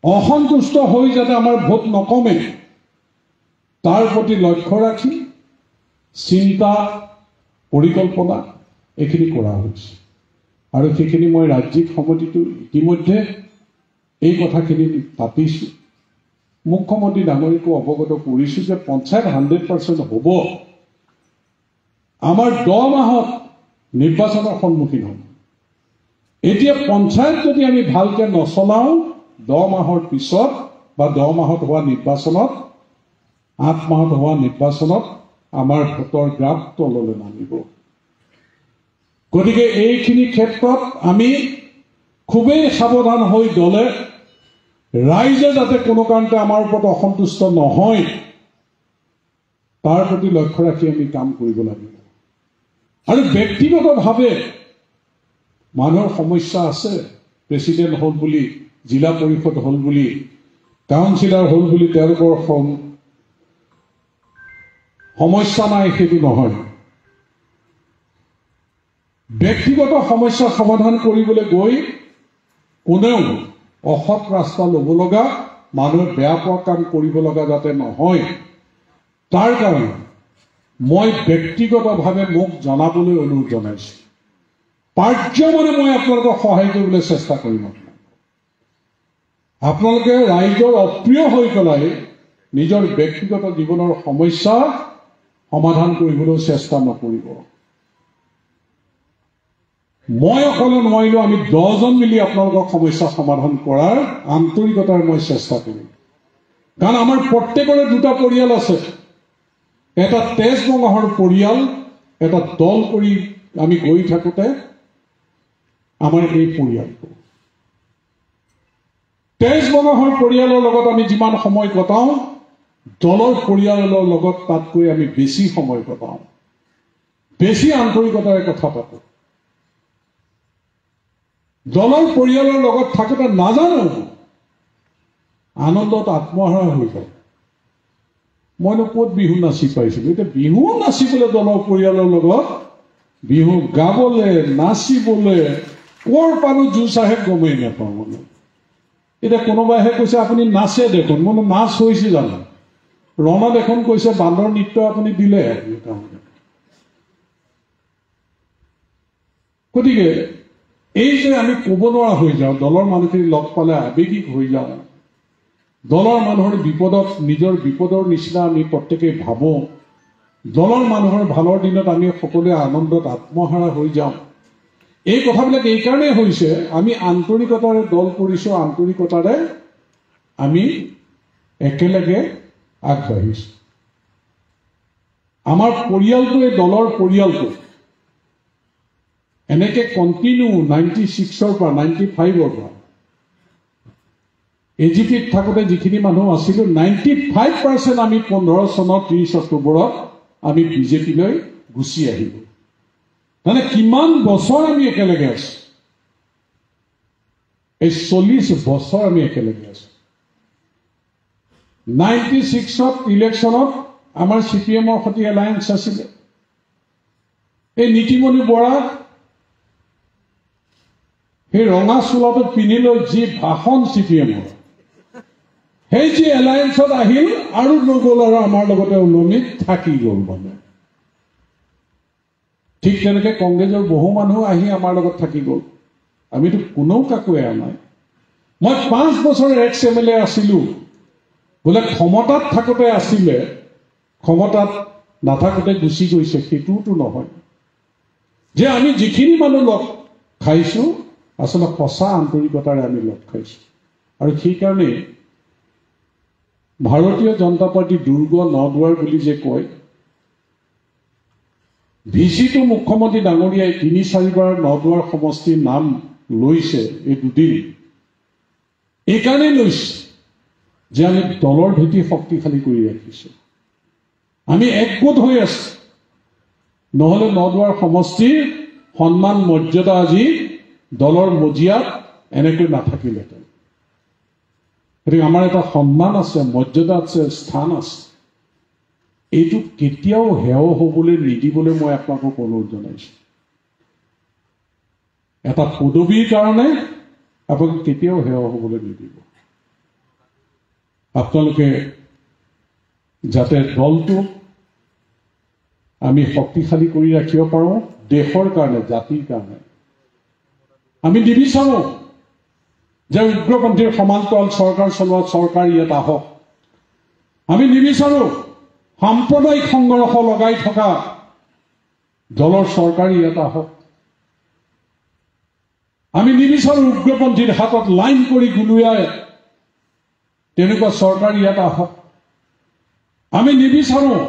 অসন্তুষ্ট হৈ যাতে আমাৰ ভোট নকমে, তাৰ প্ৰতি লক্ষ্য ৰাখি চিন্তা পৰিকল্পনা এইখিনি কৰা হৈছে। আৰু সেইখিনি মই ৰাজ্যিক সমিতিটো ইতিমধ্যে এই কথাখিনি পাতিছোঁ, মুখ্যমন্ত্ৰী ডাঙৰীয়াকো অৱগত কৰিছোঁ যে পঞ্চায়ত 100% হ'ব। আমাৰ 10 মাহত নিৰ্বাচনৰ সন্মুখীন হ'ব। এতিয়া পঞ্চায়ত যদি আমি ভালকৈ নচলাওঁ, 10 মাহৰ পিছত বা 10 মাহত হোৱা নিৰ্বাচনত, 8 মাহত হোৱা নিৰ্বাচনত আমাৰ ভোটৰ গ্ৰাফ তললৈ নামিব। গতিকে এইখিনি ক্ষেত্ৰত আমি খুবেই সাৱধান হৈ দলে, ৰাইজে যাতে কোনো কাৰণতে আমাৰ ওপৰত অসন্তুষ্ট নহয়, তাৰ প্ৰতি লক্ষ্য ৰাখি আমি কাম কৰিব লাগিব। আৰু ব্যক্তিগতভাৱে মানুহৰ সমস্যা আছে, প্ৰেচিডেণ্ট হ'ল বুলি, জিলা পৰিষদ হ'ল বুলি, কাউন্সিলৰ হ'ল বুলি তেওঁলোকৰ সমস্যা নাই, সেইটো নহয়। ব্যক্তিগত সমস্যা সমাধান কৰিবলৈ গৈ কোনেও অসৎ ৰাস্তা ল'ব লগা, মানুহে বেয়া পোৱা কাম কৰিব লগা যাতে নহয়, তাৰ কাৰণে মই ব্যক্তিগতভাৱে মোক জনাবলৈ অনুৰোধ জনাইছোঁ। পাৰ্য মানে মই আপোনালোকক সহায় কৰিবলৈ চেষ্টা কৰিম। আপোনালোকে ৰাইজৰ অপ্ৰিয় হৈ পেলাই নিজৰ ব্যক্তিগত জীৱনৰ সমস্যা সমাধান কৰিবলৈ চেষ্টা নকৰিব। মই অকলে নোৱাৰিলেও আমি 10জন মিলি আপোনালোকৰ সমস্যা সমাধান কৰাৰ আন্তৰিকতাৰে মই চেষ্টা কৰিম। কাৰণ আমাৰ প্ৰত্যেকৰে দুটা পৰিয়াল আছে। এটা তেজ বঙাহৰ পৰিয়াল, এটা দল কৰি আমি গৈ থাকোঁতে আমাৰ এই পৰিয়ালটো তেজ বঙাহৰ পৰিয়ালৰ লগত আমি যিমান সময় কটাওঁ, দলৰ পৰিয়ালৰ লগত তাতকৈ আমি বেছি সময় কটাওঁ, বেছি আন্তৰিকতাৰে কথা পাতোঁ। দলৰ পৰিয়ালৰ লগত থাকোঁতে নাজানো আনন্দত আত্মহাৰা হৈ যায়। মইনো ক'ত বিহু নাচি পাইছিলোঁ, এতিয়া বিহু নাচিবলৈ দলৰ পৰিয়ালৰ লগত বিহু গাবলৈ নাচিবলৈ ক'ৰ পালো জুচ আহে গমেই নাপাওঁ। মানে এতিয়া কোনোবাইহে কৈছে আপুনি নাচে দেখোন, মানে নাচ হৈছে জানো? ৰণা দেখোন কৈছে বান্দৰ নৃত্য আপুনি দিলে। গতিকে এই যে আমি ক'ব নোৱাৰা হৈ যাওঁ, দলৰ মানুহখিনি লগ পালে আৱেগিক হৈ যাওঁ, দলৰ মানুহৰ বিপদত নিজৰ বিপদৰ নিচিনা আমি প্ৰত্যেকেই ভাবোঁ, দলৰ মানুহৰ ভালৰ দিনত আমি সকলোৱে আনন্দত আত্মহাৰা হৈ যাওঁ। এই কথাবিলাক এইকাৰণেই হৈছে আমি আন্তৰিকতাৰে দল কৰিছোঁ, আন্তৰিকতাৰে আমি একেলগে আগবাঢ়িছোঁ। আমাৰ পৰিয়ালটো, এই দলৰ পৰিয়ালটো এনেকে কণ্টিনিউ 96ৰ পৰা 95ৰ পৰা এজিপিত থাকোঁতে যিখিনি মানুহ আছিলোঁ, 95% আমি 15 চনৰ 30 অক্টোবৰত আমি বিজেপিলৈ গুচি আহিলোঁ। মানে কিমান বছৰ আমি একেলগে আছোঁ? এই 40 বছৰ আমি একেলগে আছোঁ। 96ত ইলেকশ্যনত আমাৰ CPM-ৰ সৈতে এলায়েন্স আছিলে। এই নীতিমণি বৰা সেই ৰঙা চোলাটো পিন্ধি লৈ যি ভাষণ CPM-ৰ, সেই যি এলায়েন্সত আহিল আৰু নগ'ল আৰু আমাৰ লগতে ওলমিত থাকি গ'ল। মানে ঠিক তেনেকৈ কংগ্ৰেছৰ বহু মানুহ আহি আমাৰ লগত থাকি গ'ল। আমিতো কোনেও কাকো এৰা নাই। মই 5 বছৰ এক্স MLA আছিলোঁ, বোলে ক্ষমতাত থাকোঁতে আছিলে, ক্ষমতাত নাথাকোঁতে গুচি গৈছে, সেইটোতো নহয়। যে আমি যিখিনি মানুহ লগ খাইছোঁ আচলতে সঁচা আন্তৰিকতাৰে আমি লগ খাইছোঁ। আৰু সেইকাৰণে ভাৰতীয় জনতা পাৰ্টি দুৰ্গ 9 দুৱাৰ বুলি যে কয়, ভিচিটো মুখ্যমন্ত্ৰী ডাঙৰীয়াই 3-4বাৰ 9 দুৱাৰ সমষ্টিৰ নাম লৈছে এই দুদিন। এইকাৰণেই লৈছে যে আমি দলৰ ভেটি শক্তিশালী কৰি ৰাখিছোঁ, আমি একগোট হৈ আছোঁ। নহ'লে 9 দুৱাৰ সমষ্টিৰ সন্মান মৰ্যাদা আজি দলৰ মজিয়াত এনেকৈ নাথাকিলেহেঁতেন। গতিকে আমাৰ এটা সন্মান আছে, মৰ্যাদা আছে, স্থান আছে। এইটো কেতিয়াও হেয় হ'বলৈ নিদিবলৈ মই আপোনালোকক অনুৰোধ জনাইছোঁ। এটা পদবীৰ কাৰণে আপোনালোকে কেতিয়াও হেয় হ'বলৈ নিদিব। আপোনালোকে যাতে দলটো আমি শক্তিশালী কৰি ৰাখিব পাৰোঁ, দেশৰ কাৰণে, জাতিৰ কাৰণে। আমি নিবিচাৰোঁ যে উগ্ৰপন্থীৰ সমান্তৰাল চৰকাৰ চলোৱা চৰকাৰ ইয়াত আহক। আমি নিবিচাৰোঁ সাম্প্ৰদায়িক সংঘৰ্ষ লগাই থকা দলৰ চৰকাৰ ইয়াত আহক। আমি নিবিচাৰোঁ উগ্ৰপন্থীৰ হাতত লাইন কৰি গুলিয়াই তেনেকুৱা চৰকাৰ ইয়াত আহক। আমি নিবিচাৰোঁ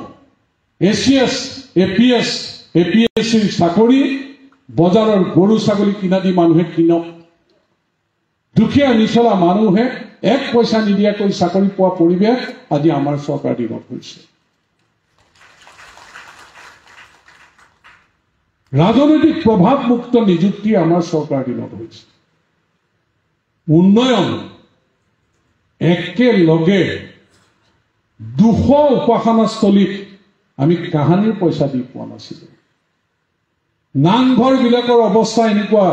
ACS, APS, APSCৰ চাকৰি বজাৰৰ গৰু ছাগলী কিনা দি মানুহে কিনক। দুখীয়া নিচলা মানুহে 1 পইচা নিদিয়াকৈ চাকৰি পোৱা পৰিৱেশ আজি আমাৰ চৰকাৰ দিনত হৈছে। ৰাজনৈতিক প্ৰভাৱমুক্ত নিযুক্তি আমাৰ চৰকাৰ দিনত হৈছে। উন্নয়ন একেলগে 200 উপাসনাস্থলীত আমি কাহানিৰ পইচা দি পোৱা নাছিলোঁ। নামঘৰবিলাকৰ অৱস্থা এনেকুৱা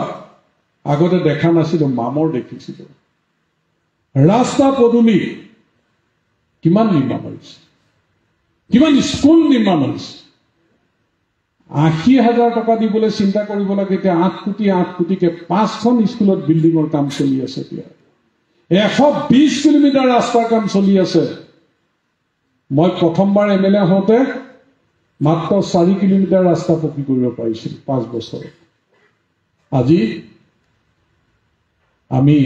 আগতে দেখা নাছিলোঁ, মামৰ দেখিছিলোঁ। ৰাস্তা পদূলি কিমান নিৰ্মাণ হৈছে, কিমান স্কুল নিৰ্মাণ হৈছে। 80,000 টকা দিবলৈ চিন্তা কৰিব লাগে। এতিয়া 8 কোটিকে 5খন স্কুলত বিল্ডিঙৰ কাম চলি আছে। এতিয়া 120 কিলোমিটাৰ ৰাস্তাৰ কাম চলি আছে। মই প্ৰথমবাৰ MLA হওঁতে মাত্ৰ 4 কিলোমিটাৰ ৰাস্তা পকী কৰিব পাৰিছিল 5 বছৰত। আজি আমি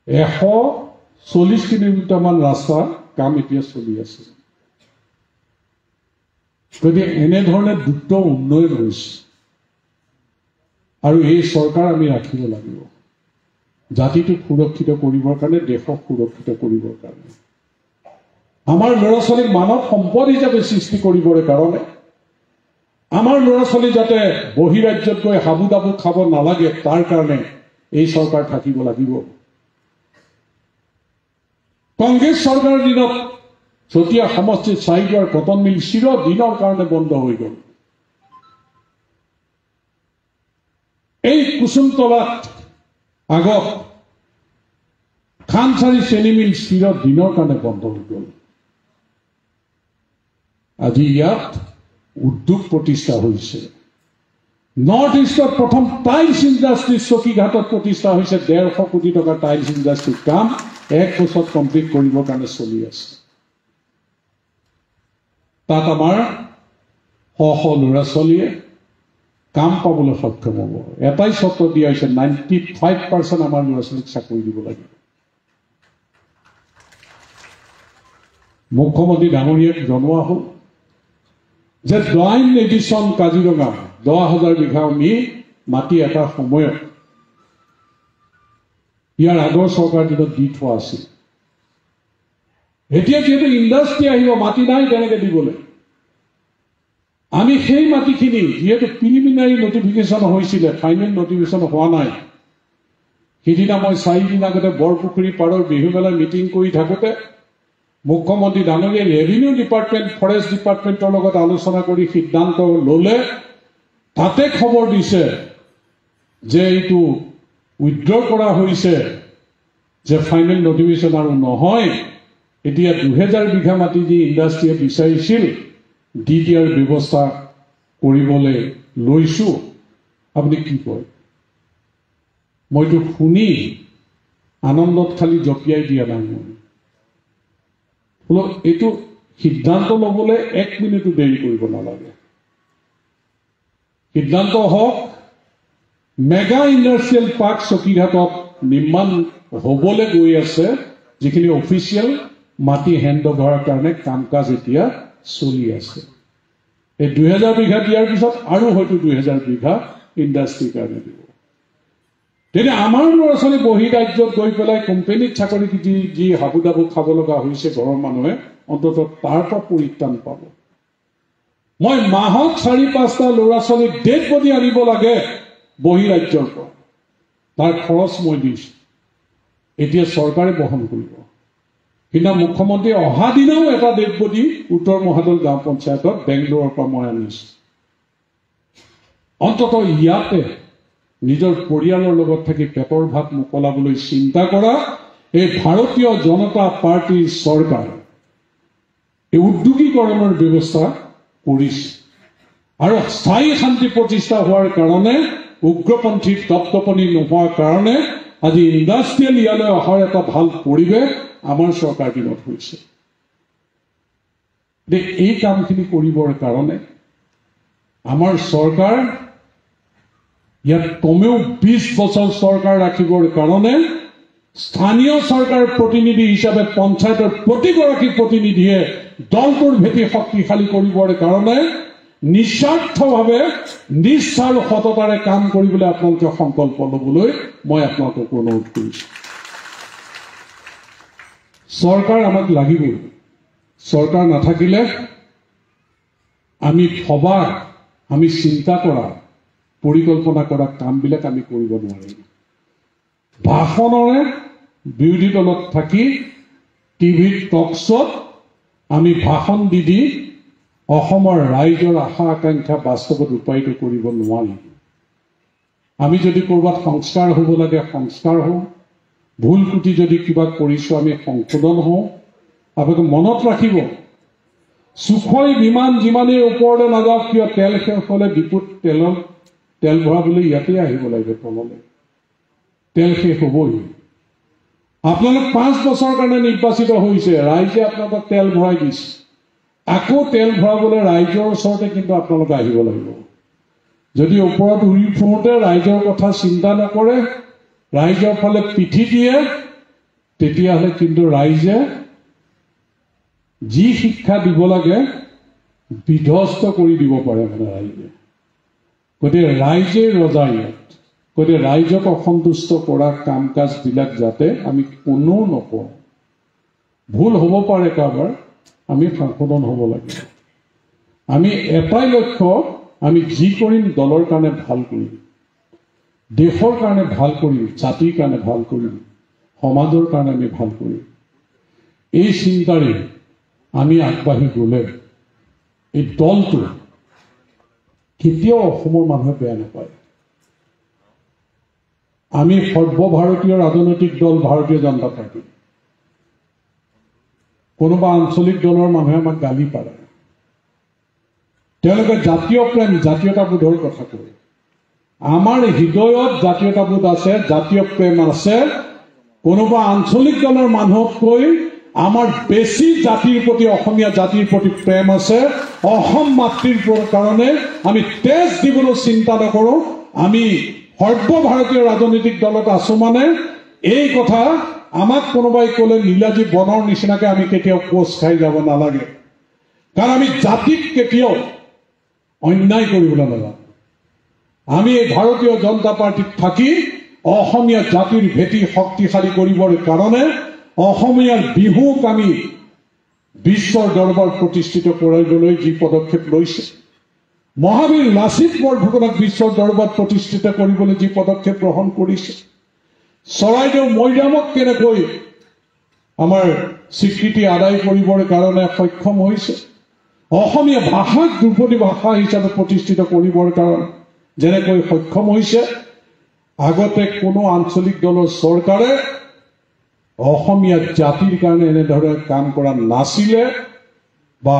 140 কিলোমিটাৰমান ৰাস্তা কাম এতিয়া চলি আছে। গতিকে এনেধৰণে দ্ৰুত উন্নয়ন হৈছে আৰু এই চৰকাৰ আমি ৰাখিব লাগিব জাতিটোক সুৰক্ষিত কৰিবৰ কাৰণে, দেশক সুৰক্ষিত কৰিবৰ কাৰণে, আমাৰ ল'ৰা ছোৱালীক মানৱ সম্পদ হিচাপে সৃষ্টি কৰিবৰ কাৰণে, আমাৰ ল'ৰা ছোৱালী যাতে বহিৰাজ্যত গৈ হাবু দাবু খাব নালাগে তাৰ কাৰণে এই চৰকাৰ থাকিব লাগিব। কংগ্ৰেছ চৰকাৰৰ দিনত চতিয়া সমষ্টিত চাৰিদুৱাৰ কটন মিল চিৰদিনৰ কাৰণে বন্ধ হৈ গ'ল। এই কুসুমতলাত আগত খানচাৰী চেনি মিল চিৰদিনৰ কাৰণে বন্ধ হৈ গ'ল। আজি ইয়াত উদ্যোগ প্ৰতিষ্ঠা হৈছে। নৰ্থ ইষ্টত প্ৰথম টাইলছ ইণ্ডাষ্ট্ৰী চকীঘাটত প্ৰতিষ্ঠা হৈছে। 150 কোটি টকাৰ টাইলছ ইণ্ডাষ্ট্ৰীৰ কাম 1 বছৰত কমপ্লিট কৰিবৰ কাৰণে চলি আছে। তাত আমাৰ শ ল'ৰা ছোৱালীয়ে কাম পাবলৈ সক্ষম হ'ব। এটাই চৰ্ত দিয়া হৈছে, 95% আমাৰ ল'ৰা ছোৱালীক চাকৰি দিব লাগিব। মুখ্যমন্ত্ৰী ডাঙৰীয়াক জনোৱা হ'ল যে জইন এডিশ্যন কাজিৰঙা 10,000 বিঘা আমি মাটি এটা সময়ত ইয়াৰ আগৰ চৰকাৰ দিনত দি থোৱা আছিল। এতিয়া যিহেতু ইণ্ডাষ্ট্ৰী আহিব, মাটি নাই তেনেকে দিবলৈ, আমি সেই মাটিখিনি যিহেতু প্ৰিলিমিনাৰী নটিফিকেশ্যন হৈছিলে, ফাইনেল নটিফিকেশ্যন হোৱা নাই। সিদিনা মই 4 দিন আগতে বৰপুখুৰী পাৰৰ বিহুমেলাৰ মিটিং কৰি থাকোঁতে মুখ্যমন্ত্ৰী ডাঙৰীয়াই ৰেভিনিউ ডিপাৰ্টমেণ্ট, ফৰেষ্ট ডিপাৰ্টমেণ্টৰ লগত আলোচনা কৰি সিদ্ধান্ত ল'লে। তাতে খবৰ দিছে যে এইটো উইথড্ৰ কৰা হৈছে, যে ফাইনেল নটিফিকেশ্যন আৰু নহয়। এতিয়া 2000 বিঘা মাটি যি ইণ্ডাষ্ট্ৰীয়ে বিচাৰিছিল দি দিয়াৰ ব্যৱস্থা কৰিবলৈ লৈছো। আপুনি কি কয়? মইতো শুনি আনন্দত খালি জপিয়াই দিয়া নাই। মই এইটো সিদ্ধান্ত ল'বলৈ 1 মিনিটো দেৰি কৰিব নালাগে। সিদ্ধান্ত হওক, মেগা ইণ্ডাষ্ট্ৰিয়েল পাৰ্ক চকীঘাটত নিৰ্মাণ হ'বলৈ গৈ আছে, যিখিনি অফিচিয়েল মাটি হেণ্ড অভাৰৰ কাৰণে কাম কাজ এতিয়া চলি আছে। এই 2000 বিঘা দিয়াৰ পিছত আৰু হয়তো 2000 বিঘা ইণ্ডাষ্ট্ৰীৰ কাৰণে দিব। তেতিয়া আমাৰ ল'ৰা ছোৱালী বহিৰাজ্যত গৈ পেলাই কোম্পানীত চাকৰি যি হাবু দাবু খাব লগা হৈছে ঘৰৰ মানুহে, অন্ততঃ তাৰ পৰা পৰিত্ৰাণ পাব। মই মাহত 4-5টা ল'ৰা ছোৱালীক ডেড বডি আনিব লাগে বহিৰাজ্যৰ পৰা, তাৰ খৰচ মই দিছো, এতিয়া চৰকাৰে বহন কৰিব। কিন্তু মুখ্যমন্ত্ৰী অহা দিনাও এটা ডেড বডি উত্তৰ মহাদল গাঁও পঞ্চায়তত বেংগলোৰৰ পৰা মই আনিছো। অন্ততঃ ইয়াতে নিজৰ পৰিয়ালৰ লগত থাকি পেটৰ ভাত মোকলাবলৈ চিন্তা কৰা এই ভাৰতীয় জনতা পাৰ্টীৰ চৰকাৰ এই উদ্যোগীকৰণৰ ব্যৱস্থা কৰিছে। আৰু স্থায়ী শান্তি প্ৰতিষ্ঠা হোৱাৰ কাৰণে, উগ্ৰপন্থী দপদপনি নোহোৱাৰ কাৰণে আজি ইণ্ডাষ্ট্ৰিয়েল ইয়ালৈ অহাৰ এটা ভাল পৰিৱেশ আমাৰ চৰকাৰ দিনত হৈছে। এই কামখিনি কৰিবৰ কাৰণে আমাৰ চৰকাৰ ইয়াত কমেও 20 বছৰ চৰকাৰ ৰাখিবৰ কাৰণে স্থানীয় চৰকাৰ প্ৰতিনিধি হিচাপে পঞ্চায়তৰ প্ৰতিগৰাকী প্ৰতিনিধিয়ে দলটোৰ ভেটি শক্তিশালী কৰিবৰ কাৰণে নিস্বাৰ্থভাৱে নিষ্ঠাৰ সততাৰে কাম কৰিবলৈ আপোনালোকে সংকল্প ল'বলৈ মই আপোনালোকক অনুৰোধ কৰিছো। চৰকাৰ আমাক লাগিবই। চৰকাৰ নাথাকিলে আমি ভবা, আমি চিন্তা কৰা, পৰিকল্পনা কৰা কামবিলাক আমি কৰিব নোৱাৰিম। ভাষণৰে বিৰোধী দলত থাকি টিভিৰ টক শ্বত আমি ভাষণ দি অসমৰ ৰাইজৰ আশা আকাংক্ষা বাস্তৱত ৰূপায়িত কৰিব নোৱাৰিম। আমি যদি ক'ৰবাত সংস্কাৰ হ'ব লাগে সংস্কাৰ হওঁ, ভুল কুটি যদি কিবা কৰিছোঁ আমি সংশোধন হওঁ। আপোনালোকে মনত ৰাখিব, সুখই বিমান যিমানেই ওপৰলৈ নাযাওক কিয় তেল শেষ হ'লে ডিপুত তেল ভৰাবলৈ ইয়াতে আহিব লাগিব তললৈ। তেল শেষ হ'বই। আপোনালোক 5 বছৰৰ কাৰণে নিৰ্বাচিত হৈছে, ৰাইজে আপোনালোকক তেল ভৰাই দিছে। আকৌ তেল ভৰাবলৈ ৰাইজৰ ওচৰতে কিন্তু আপোনালোক আহিব লাগিব। যদি ওপৰত উৰি ফুৰোঁতে ৰাইজৰ কথা চিন্তা নকৰে, ৰাইজৰ ফালে পিঠি দিয়ে, তেতিয়াহ'লে কিন্তু ৰাইজে যি শিক্ষা দিব লাগে বিধ্বস্ত কৰি দিব পাৰে মানে ৰাইজে। গতিকে ৰাইজে ৰজা ইয়াত। গতিকে ৰাইজক অসন্তুষ্ট কৰা কাম কাজবিলাক যাতে আমি কোনো নকৰোঁ। ভুল হ'ব পাৰে কাৰোবাৰ, আমি সংশোধন হ'ব লাগিব। আমি এটাই লক্ষ্য, আমি যি কৰিম দলৰ কাৰণে ভাল কৰিম, দেশৰ কাৰণে ভাল কৰিম, জাতিৰ কাৰণে ভাল কৰিম, সমাজৰ কাৰণে আমি ভাল কৰিম। এই চিন্তাৰে আমি আগবাঢ়ি গ'লে এই দলটো কেতিয়াও অসমৰ মানুহে বেয়া নাপায়। আমি সৰ্বভাৰতীয় ৰাজনৈতিক দল ভাৰতীয় জনতা পাৰ্টি। কোনোবা আঞ্চলিক দলৰ মানুহে আমাক গালি পাৰে, তেওঁলোকে জাতীয় প্ৰেম জাতীয়তাবোধৰ কথা কয়। আমাৰ হৃদয়ত জাতীয়তাবোধ আছে, জাতীয় প্ৰেম আছে। কোনোবা আঞ্চলিক দলৰ মানুহতকৈ আমাৰ বেছি জাতিৰ প্ৰতি, অসমীয়া জাতিৰ প্ৰতি প্ৰেম আছে। অসম মাতৃৰ কাৰণে আমি তেজ দিবলৈ চিন্তা নকৰোঁ। আমি সৰ্বভাৰতীয় ৰাজনৈতিক দলত আছো মানে এই কথা আমাক কোনোবাই ক'লে নীলাজী বনৰ নিচিনাকৈ আমি কেতিয়াও কোচ খাই যাব নালাগে। কাৰণ আমি জাতিক কেতিয়াও অন্যায় কৰিবলৈ নালাগে। আমি এই ভাৰতীয় জনতা পাৰ্টিত থাকি অসমীয়া জাতিৰ ভেটি শক্তিশালী কৰিবৰ কাৰণে অসমীয়াৰ বিহুক আমি বিশ্বৰ দৰবাৰ প্ৰতিষ্ঠিত কৰিবলৈ যি পদক্ষেপ লৈছে, মহাবীৰ লাচিত বৰফুকনক বিশ্বৰ দৰবাৰ প্ৰতিষ্ঠিত কৰিবলৈ যি পদক্ষেপ গ্ৰহণ কৰিছে, চৰাইদেউ মৈদামক কেনেকৈ আমাৰ স্বীকৃতি আদায় কৰিবৰ কাৰণে সক্ষম হৈছে, অসমীয়া ভাষাক ধ্ৰুপদী ভাষা হিচাপে প্ৰতিষ্ঠিত কৰিবৰ কাৰণে যেনেকৈ সক্ষম হৈছে, আগতে কোনো আঞ্চলিক দলৰ চৰকাৰে অসমীয়া জাতিৰ কাৰণে এনেধৰণে কাম কৰা নাছিলে বা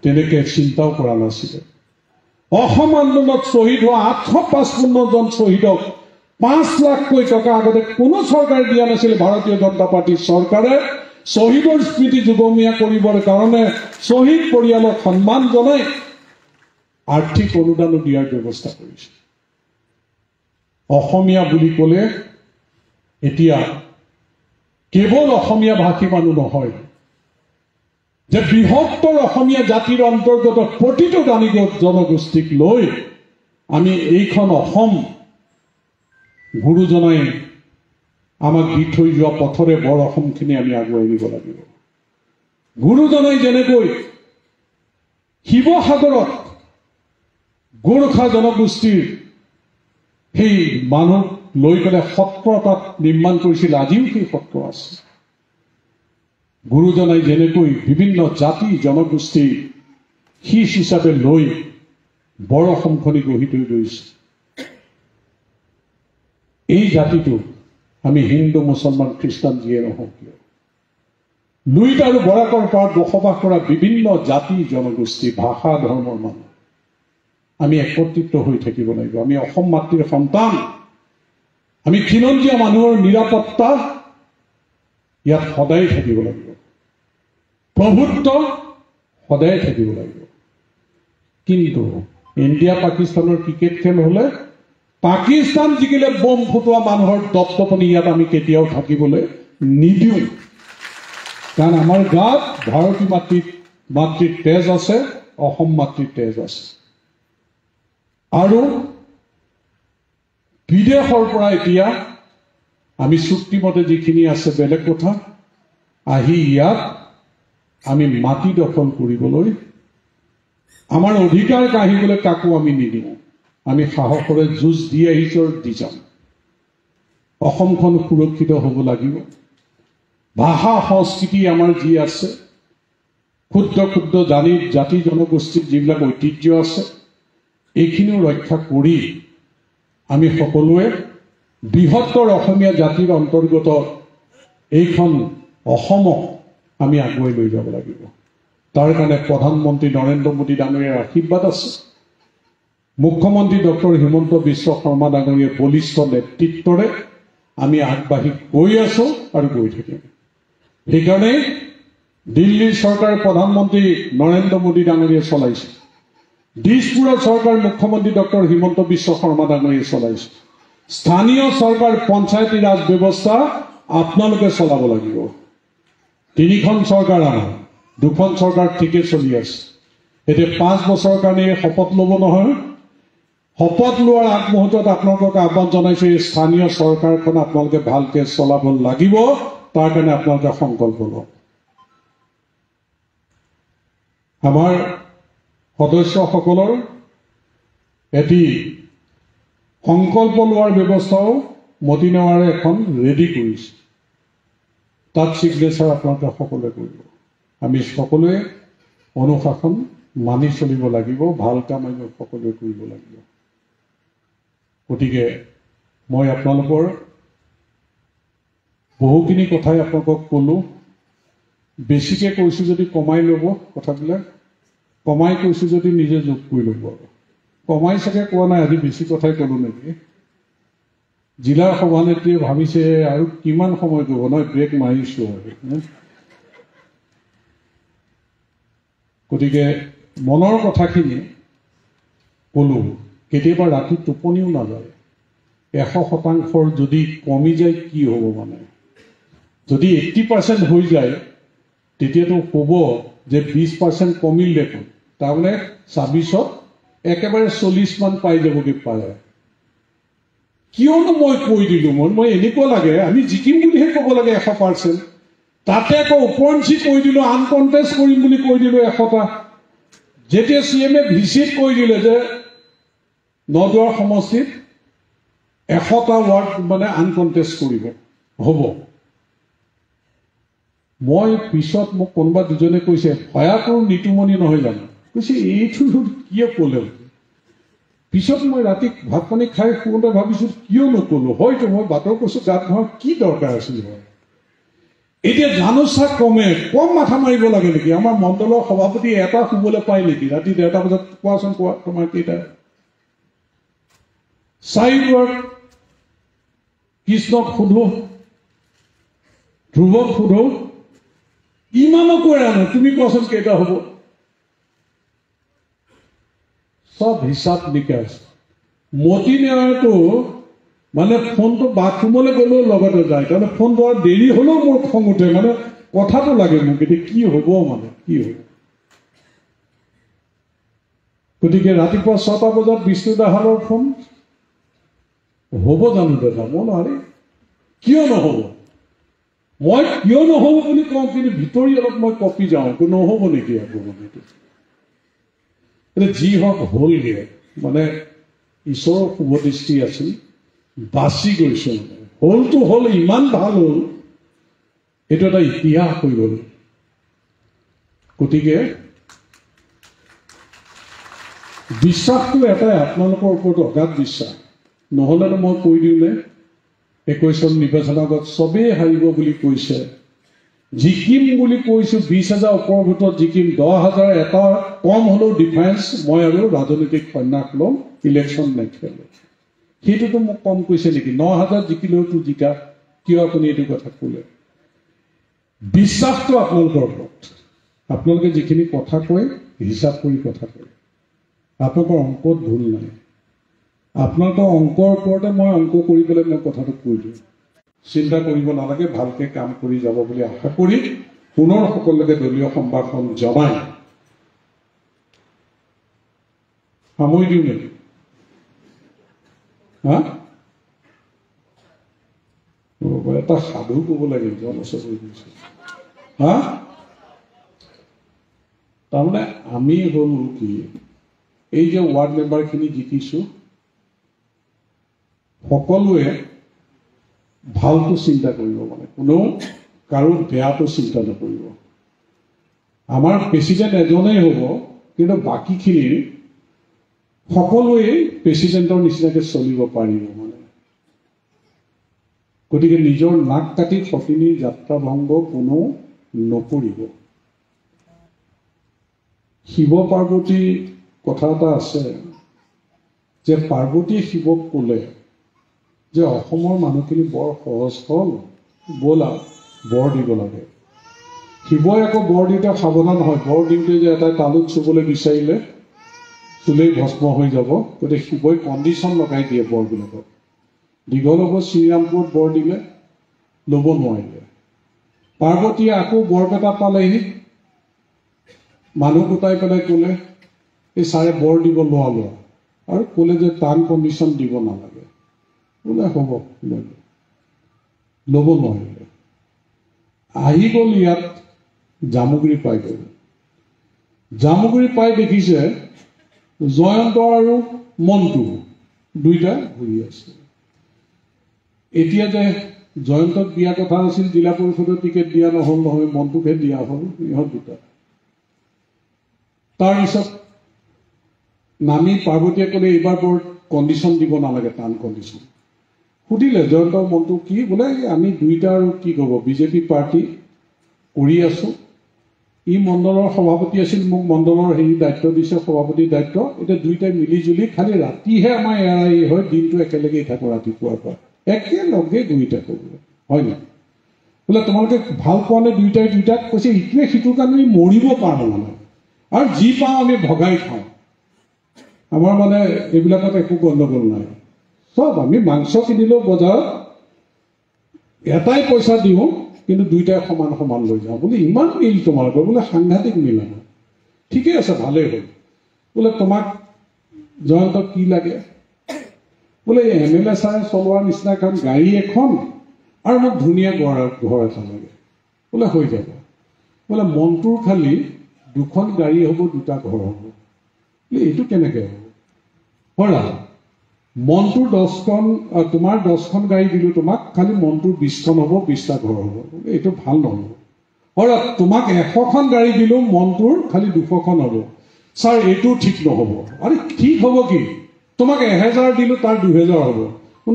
তেনেকৈ চিন্তাও কৰা নাছিলে। অসম আন্দোলনত শ্বহীদ হোৱা 855 জন শ্বহীদক 5 লাখকৈ টকা আগতে কোনো চৰকাৰে দিয়া নাছিল। ভাৰতীয় জনতা পাৰ্টিৰ চৰকাৰে শ্বহীদৰ স্মৃতি যুগমীয়া কৰিবৰ কাৰণে শ্বহীদ পৰিয়ালক সন্মান জনাই আৰ্থিক অনুদানো দিয়াৰ ব্যৱস্থা কৰিছে। অসমীয়া বুলি ক'লে এতিয়া কেৱল অসমীয়া ভাষী মানুহ নহয়, যে বৃহত্তৰ অসমীয়া জাতিৰ অন্তৰ্গত প্ৰতিটো জনগোষ্ঠীক লৈ আমি এইখন অসম গুৰুজনাই আমাক দি থৈ যোৱা পথৰে বৰ অসমখিনি আমি আগুৱাই নিব লাগিব। গুৰুজনাই যেনেকৈ শিৱসাগৰত গোৰ্খা জনগোষ্ঠীৰ সেই মানুহ লৈ পেলাই সত্ৰ তাত নিৰ্মাণ কৰিছিল, আজিও সেই সত্ৰ আছে। গুৰুজনাই যেনেকৈ বিভিন্ন জাতি জনগোষ্ঠী শীষ হিচাপে লৈ বৰ অসমখনি গঢ়ি তুলি লৈছে। এই জাতিটো আমি হিন্দু মুছলমান খ্ৰীষ্টান যিয়ে নহওক কিয়, লুইত আৰু বৰাকৰ পাৰত বসবাস কৰা বিভিন্ন জাতি জনগোষ্ঠী ভাষা ধৰ্মৰ মানুহ আমি একত্ৰিত হৈ থাকিব লাগিব। আমি অসম মাতৃৰ সন্তান। আমি খিলঞ্জীয়া মানুহৰ নিৰাপত্তা ইয়াত সদায় থাকিব লাগিব, প্ৰভুত্ব সদায় থাকিব লাগিব। কিন্তু ইণ্ডিয়া পাকিস্তানৰ ক্ৰিকেট খেল হলে পাকিস্তান জিকিলে বম ফুটোৱা মানুহৰ দপদপনি ইয়াত আমি কেতিয়াও থাকিবলৈ নিদিওঁ। কাৰণ আমাৰ গাত ভাৰতী মাতৃৰ তেজ আছে, অসম মাতৃৰ তেজ আছে। আৰু বিদেশৰ পৰা এতিয়া আমি চুক্তিমতে যিখিনি আছে বেলেগ কথা, আহি ইয়াত আমি মাটি দখল কৰিবলৈ আমাৰ অধিকাৰ কাঢ়িবলৈ কাকো আমি নিদিওঁ। আমি সাহসৰে যুঁজ দি আহিছোঁ আৰু দি যাম। অসমখন সুৰক্ষিত হ'ব লাগিব। ভাষা সংস্কৃতি আমাৰ যি আছে, ক্ষুদ্ৰ ক্ষুদ্ৰ জাতি জনগোষ্ঠীৰ যিবিলাক ঐতিহ্য আছে, এইখিনিও ৰক্ষা কৰি আমি সকলোৱে বৃহত্তৰ অসমীয়া জাতিৰ অন্তৰ্গত এইখন অসমক আমি আগুৱাই লৈ যাব লাগিব। তাৰ কাৰণে প্ৰধানমন্ত্ৰী নৰেন্দ্ৰ মোদী ডাঙৰীয়াৰ আশীৰ্বাদ আছে, মুখ্যমন্ত্ৰী ডক্টৰ হিমন্ত বিশ্ব শৰ্মা ডাঙৰীয়াৰ বলিষ্ঠ নেতৃত্বৰে আমি আগবাঢ়ি গৈ আছো আৰু গৈ থাকিম। সেইকাৰণে দিল্লীৰ চৰকাৰ প্ৰধানমন্ত্ৰী নৰেন্দ্ৰ মোদী ডাঙৰীয়াই চলাইছে, দিছপুৰৰ চৰকাৰ মুখ্যমন্ত্ৰী ডক্টৰ হিমন্ত বিশ্ব শৰ্মা ডাঙৰীয়াই চলাইছে, স্থানীয় চৰকাৰ পঞ্চায়তী ৰাজ ব্যৱস্থা আপোনালোকে চলাব লাগিব। 3খন চৰকাৰ আমাৰ, 2খন চৰকাৰ ঠিকে চলি আছে। এতিয়া 5 বছৰৰ কাৰণে শপত ল'ব নহয়, শপত লোৱাৰ আগমুহূৰ্তত আপোনালোকক আহ্বান জনাইছো, এই স্থানীয় চৰকাৰখন আপোনালোকে ভালকে চলাব লাগিব, তাৰ কাৰণে আপোনালোকে সংকল্প লওক। আমাৰ সদস্যসকলৰ এটি সংকল্প লোৱাৰ ব্যৱস্থাও মতি নেৱাৰে এখন ৰেডি কৰিছে, তাত চিগনেচাৰ আপোনালোকে সকলোৱে কৰিব। আমি সকলোৱে অনুশাসন মানি চলিব লাগিব, ভাল কাম আমি সকলোৱে কৰিব লাগিব। গতিকে মই আপোনালোকৰ বহুখিনি কথাই আপোনালোকক ক'লো, বেছিকে কৈছো যদি কমাই ল'ব, কথাবিলাক কমাই কৈছো যদি নিজে যোগ কৰি ল'ব। কমাই চাগে কোৱা নাই, আজি বেছি কথাই ক'লো নেকি। জিলাৰ সভানেত্ৰীয়ে ভাবিছে আৰু কিমান সময় কৰিব, নহয় ব্ৰেক মাৰিছো আৰু। গতিকে মনৰ কথাখিনি ক'লো। কেতিয়াবা ৰাতি টোপনিও নাযায়। 100% যদি কমি যায় কি হ'ব, মানে যদি 80% হৈ যায় তেতিয়াতো ক'ব যে 20% কমিল দেখোন, তাৰমানে 26ত একেবাৰে 40মান পাই যাবগৈ পাৰে। কিয়নো মই কৈ দিলো, মই এনেকুৱা লাগে আমি জিকিম বুলিহে ক'ব লাগে 100%, তাতে আকৌ ওপৰঞ্চি কৈ দিলো আনকণ্টেষ্ট কৰিম বুলি কৈ দিলো 100টা। যেতিয়া CMে ভিচিত কৈ দিলে যে নদুৱাৰ সমষ্টিত 100টা ৱাৰ্ড মানে আনকণ্টেষ্ট কৰিব হ'ব, মই পিছত মোক কোনোবা দুজনে কৈছে ভয়াকৰ নিতুমণি নহয় জানো, কৈছে এইটো কিয় ক'লে। পিছত মই ৰাতি ভাত পানী খাই শুওঁতে ভাবিছো কিয় নক'লো, হয়তো মই বাটৰ কৈছো গাত ধোৱাৰ কি দৰকাৰ আছিল। এতিয়া জানোচা কম মাথা মাৰিব লাগে নেকি? আমাৰ মণ্ডলৰ সভাপতি এটা শুবলৈ পায় নেকি ৰাতি 1:30 বজাত? কোৱাচোন, কোৱা তোমাৰ কেইটা? চাইবাৰ কৃষ্ণক সোধো, ধ্ৰুৱক সোধো, ইমানকো এৰানো, তুমি কোৱাচোন কেইটা হ'ব? সব হিচাপ নিকাচ। মতি নেৱাৰটো মানে ফোনটো বাথৰুমলৈ গ'লেও লগতে যায়, তাৰমানে ফোন লোৱাৰ দেৰি হ'লেও মোৰ খং উঠে, মানে কথাটো লাগে মোক, এতিয়া কি হ'ব, মানে কি হ'ব। গতিকে ৰাতিপুৱা 6টা বজাত বিষ্ণু দাহালৰ ফোন হ'ব জানো দাদা? মই নোৱাৰি, কিয় নহ'ব? মই কিয় নহ'ব বুলি কওঁ, কিন্তু ভিতৰি অলপ মই কপি যাওঁ, নহ'ব নেকি আকৌ মানে যি হওক হ'লগে, মানে ঈশ্বৰৰ শুভদৃষ্টি আছিল, বাচি গৈছো, মানে হ'লটো হ'ল, ইমান ভাল হ'ল, এইটো এটা ইতিহাস হৈ গ'ল। গতিকে বিশ্বাসটো এটাই, আপোনালোকৰ ওপৰত অগাধ বিশ্বাস। নহ'লেনো মই কৈ দিওঁ নে 21 চন নিৰ্বাচনৰ আগত চবেই হাৰিব বুলি কৈছে, জিকিম বুলি কৈছো, 20,000 ওপৰৰ ভিতৰত জিকিম, 10,000 এটা কম হ'লেও ডিফাৰেঞ্চ মই আৰু ৰাজনৈতিক সন্যাস ল'ম, ইলেকশ্যন নেখেলো। সেইটোতো মোক কম কৈছে নেকি? 9,000 জিকিলেওতো জিকা, কিয় আপুনি এইটো কথা ক'লে? বিশ্বাসটো আপোনালোকৰ ওপৰত। আপোনালোকে যিখিনি কথা কয় হিচাপ কৰি কথা কয়, আপোনালোকৰ অংকত ভুল নাই। আপোনালোকৰ অংকৰ ওপৰতে মই অংক কৰি পেলাই মই কথাটো কৈ দিওঁ। চিন্তা কৰিব নালাগে, ভালকে কাম কৰি যাব বুলি আশা কৰি পুনৰ সকলোকে দলীয় সম্ভাষণ জনাই সামৰি দিওঁ নেকি? হা, এটা সাধু ক'ব লাগে, হা, তাৰমানে আমি হ'ল কি, এই যে ৱাৰ্ড মেম্বাৰখিনি জিকিছো, সকলোৱে ভালটো চিন্তা কৰিব, মানে কোনেও কাৰো বেয়াটো চিন্তা নকৰিব। আমাৰ প্ৰেচিডেণ্ট এজনেই হ'ব, কিন্তু বাকীখিনি সকলোৱে প্ৰেচিডেণ্টৰ নিচিনাকৈ চলিব পাৰিব। মানে গতিকে নিজৰ নাক কাটি সতিনীৰ যাত্ৰা ভংগ কোনো নকৰিব। শিৱ পাৰ্বতীৰ কথা এটা আছে যে পাৰ্বতীয়ে শিৱক ক'লে যে অসমৰ মানুহখিনি বৰ সহজ হ'ল, ব'লা বৰ দিব লাগে। শিৱই আকৌ বৰ দিওঁতে সাৱধান হয়, বৰ দিওঁতে যে এটাই তালুক চুবলৈ বিচাৰিলে চুলেই ভস্ম হৈ যাব। গতিকে শিৱই কণ্ডিশ্যন লগাই দিয়ে বৰবিলাকক। দীঘল হ'ব শ্ৰীৰামপুৰত বৰ দিলে, ল'ব নোৱাৰিলে। পাৰ্বতীয়ে আকৌ বৰপেটা পালেহি, মানুহ গোটাই পেলাই ক'লে এই ছাৰে বৰ দিব লোৱা আৰু ক'লে যে টান কণ্ডিশ্যন দিব নালাগে। বোলে হ'ব, ল'ব নোৱাৰিলে। আহি গ'ল ইয়াত, জামুগুৰি পাই গ'ল। জামুগুৰি পাই দেখিছে জয়ন্ত আৰু মন্টু দুইটা ঘূৰি আছে। এতিয়া যে জয়ন্তক দিয়া কথা আছিল, জিলা পৰিষদৰ টিকেট দিয়া নহ'ল নহয়, মন্টুকহে দিয়া হ'ল, ইহঁত দুটা। তাৰপিছত নামি পাৰ্বতীয়ে ক'লে এইবাৰ বৰ কণ্ডিশ্যন দিব নালাগে, টান কণ্ডিশ্যন। সুধিলে জয়ন্ত মন্টু কি? বোলে আমি দুইটা আৰু কি ক'ব, বিজেপি পাৰ্টি কৰি আছোঁ, ই মণ্ডলৰ সভাপতি আছিল, মোক মণ্ডলৰ দায়িত্ব দিছে, সভাপতিৰ দায়িত্ব। এতিয়া দুইটাই মিলি জুলি খালি ৰাতিহে আমাৰ এৰাই হয়, দিনটো একেলগেই থাকোঁ ৰাতিপুৱাৰ পৰা, একেলগে দুইটা কৰোঁ, হয় নাই? বোলে তোমালোকে ভাল পোৱা নে দুইটাই দুইটাক? কৈছে ইটোৱে সিটোৰ কাৰণে মৰিব পাৰোঁ মানে, আৰু যি পাওঁ আমি ভগাই খাওঁ। আমাৰ মানে এইবিলাকত একো গণ্ডগোল নাই, চব আমি মাংস কিনিলেও বজাৰত এটাই পইচা দিওঁ, কিন্তু দুইটাই সমান সমান লৈ যাওঁ। বোলে ইমান মিল তোমালোকৰ? বোলে সাংঘাতিক মিল আমাৰ। ঠিকে আছে, ভালেই হ'ল। বোলে তোমাক জয়ন্তক কি লাগে? বোলে MLA ছাৰে চলোৱাৰ নিচিনা এখন গাড়ী এখন আৰু মোক ধুনীয়া ঘৰ এটা লাগে। বোলে হৈ যাব। বোলে মন্টুৰ খালি দুখন গাড়ী হ'ব, দুটা ঘৰ হ'ব। বোলে এইটো কেনেকৈ হ'ব? হৰা মন্টুৰ 10খন, তোমাৰ 10খন গাড়ী দিলোঁ তোমাক, খালি মন্টুৰ 20খন হ'ব, 20টা ঘৰ হ'ব। এইটো ভাল নহ'ব। হৰা তোমাক 100খন গাড়ী দিলোঁ, মন্টুৰ খালি 200খন হ'ব। ছাৰ এইটো ঠিক নহ'ব। আৰে ঠিক হ'ব কি? তোমাক 1000 দিলোঁ, তাৰ 2000 হ'ব।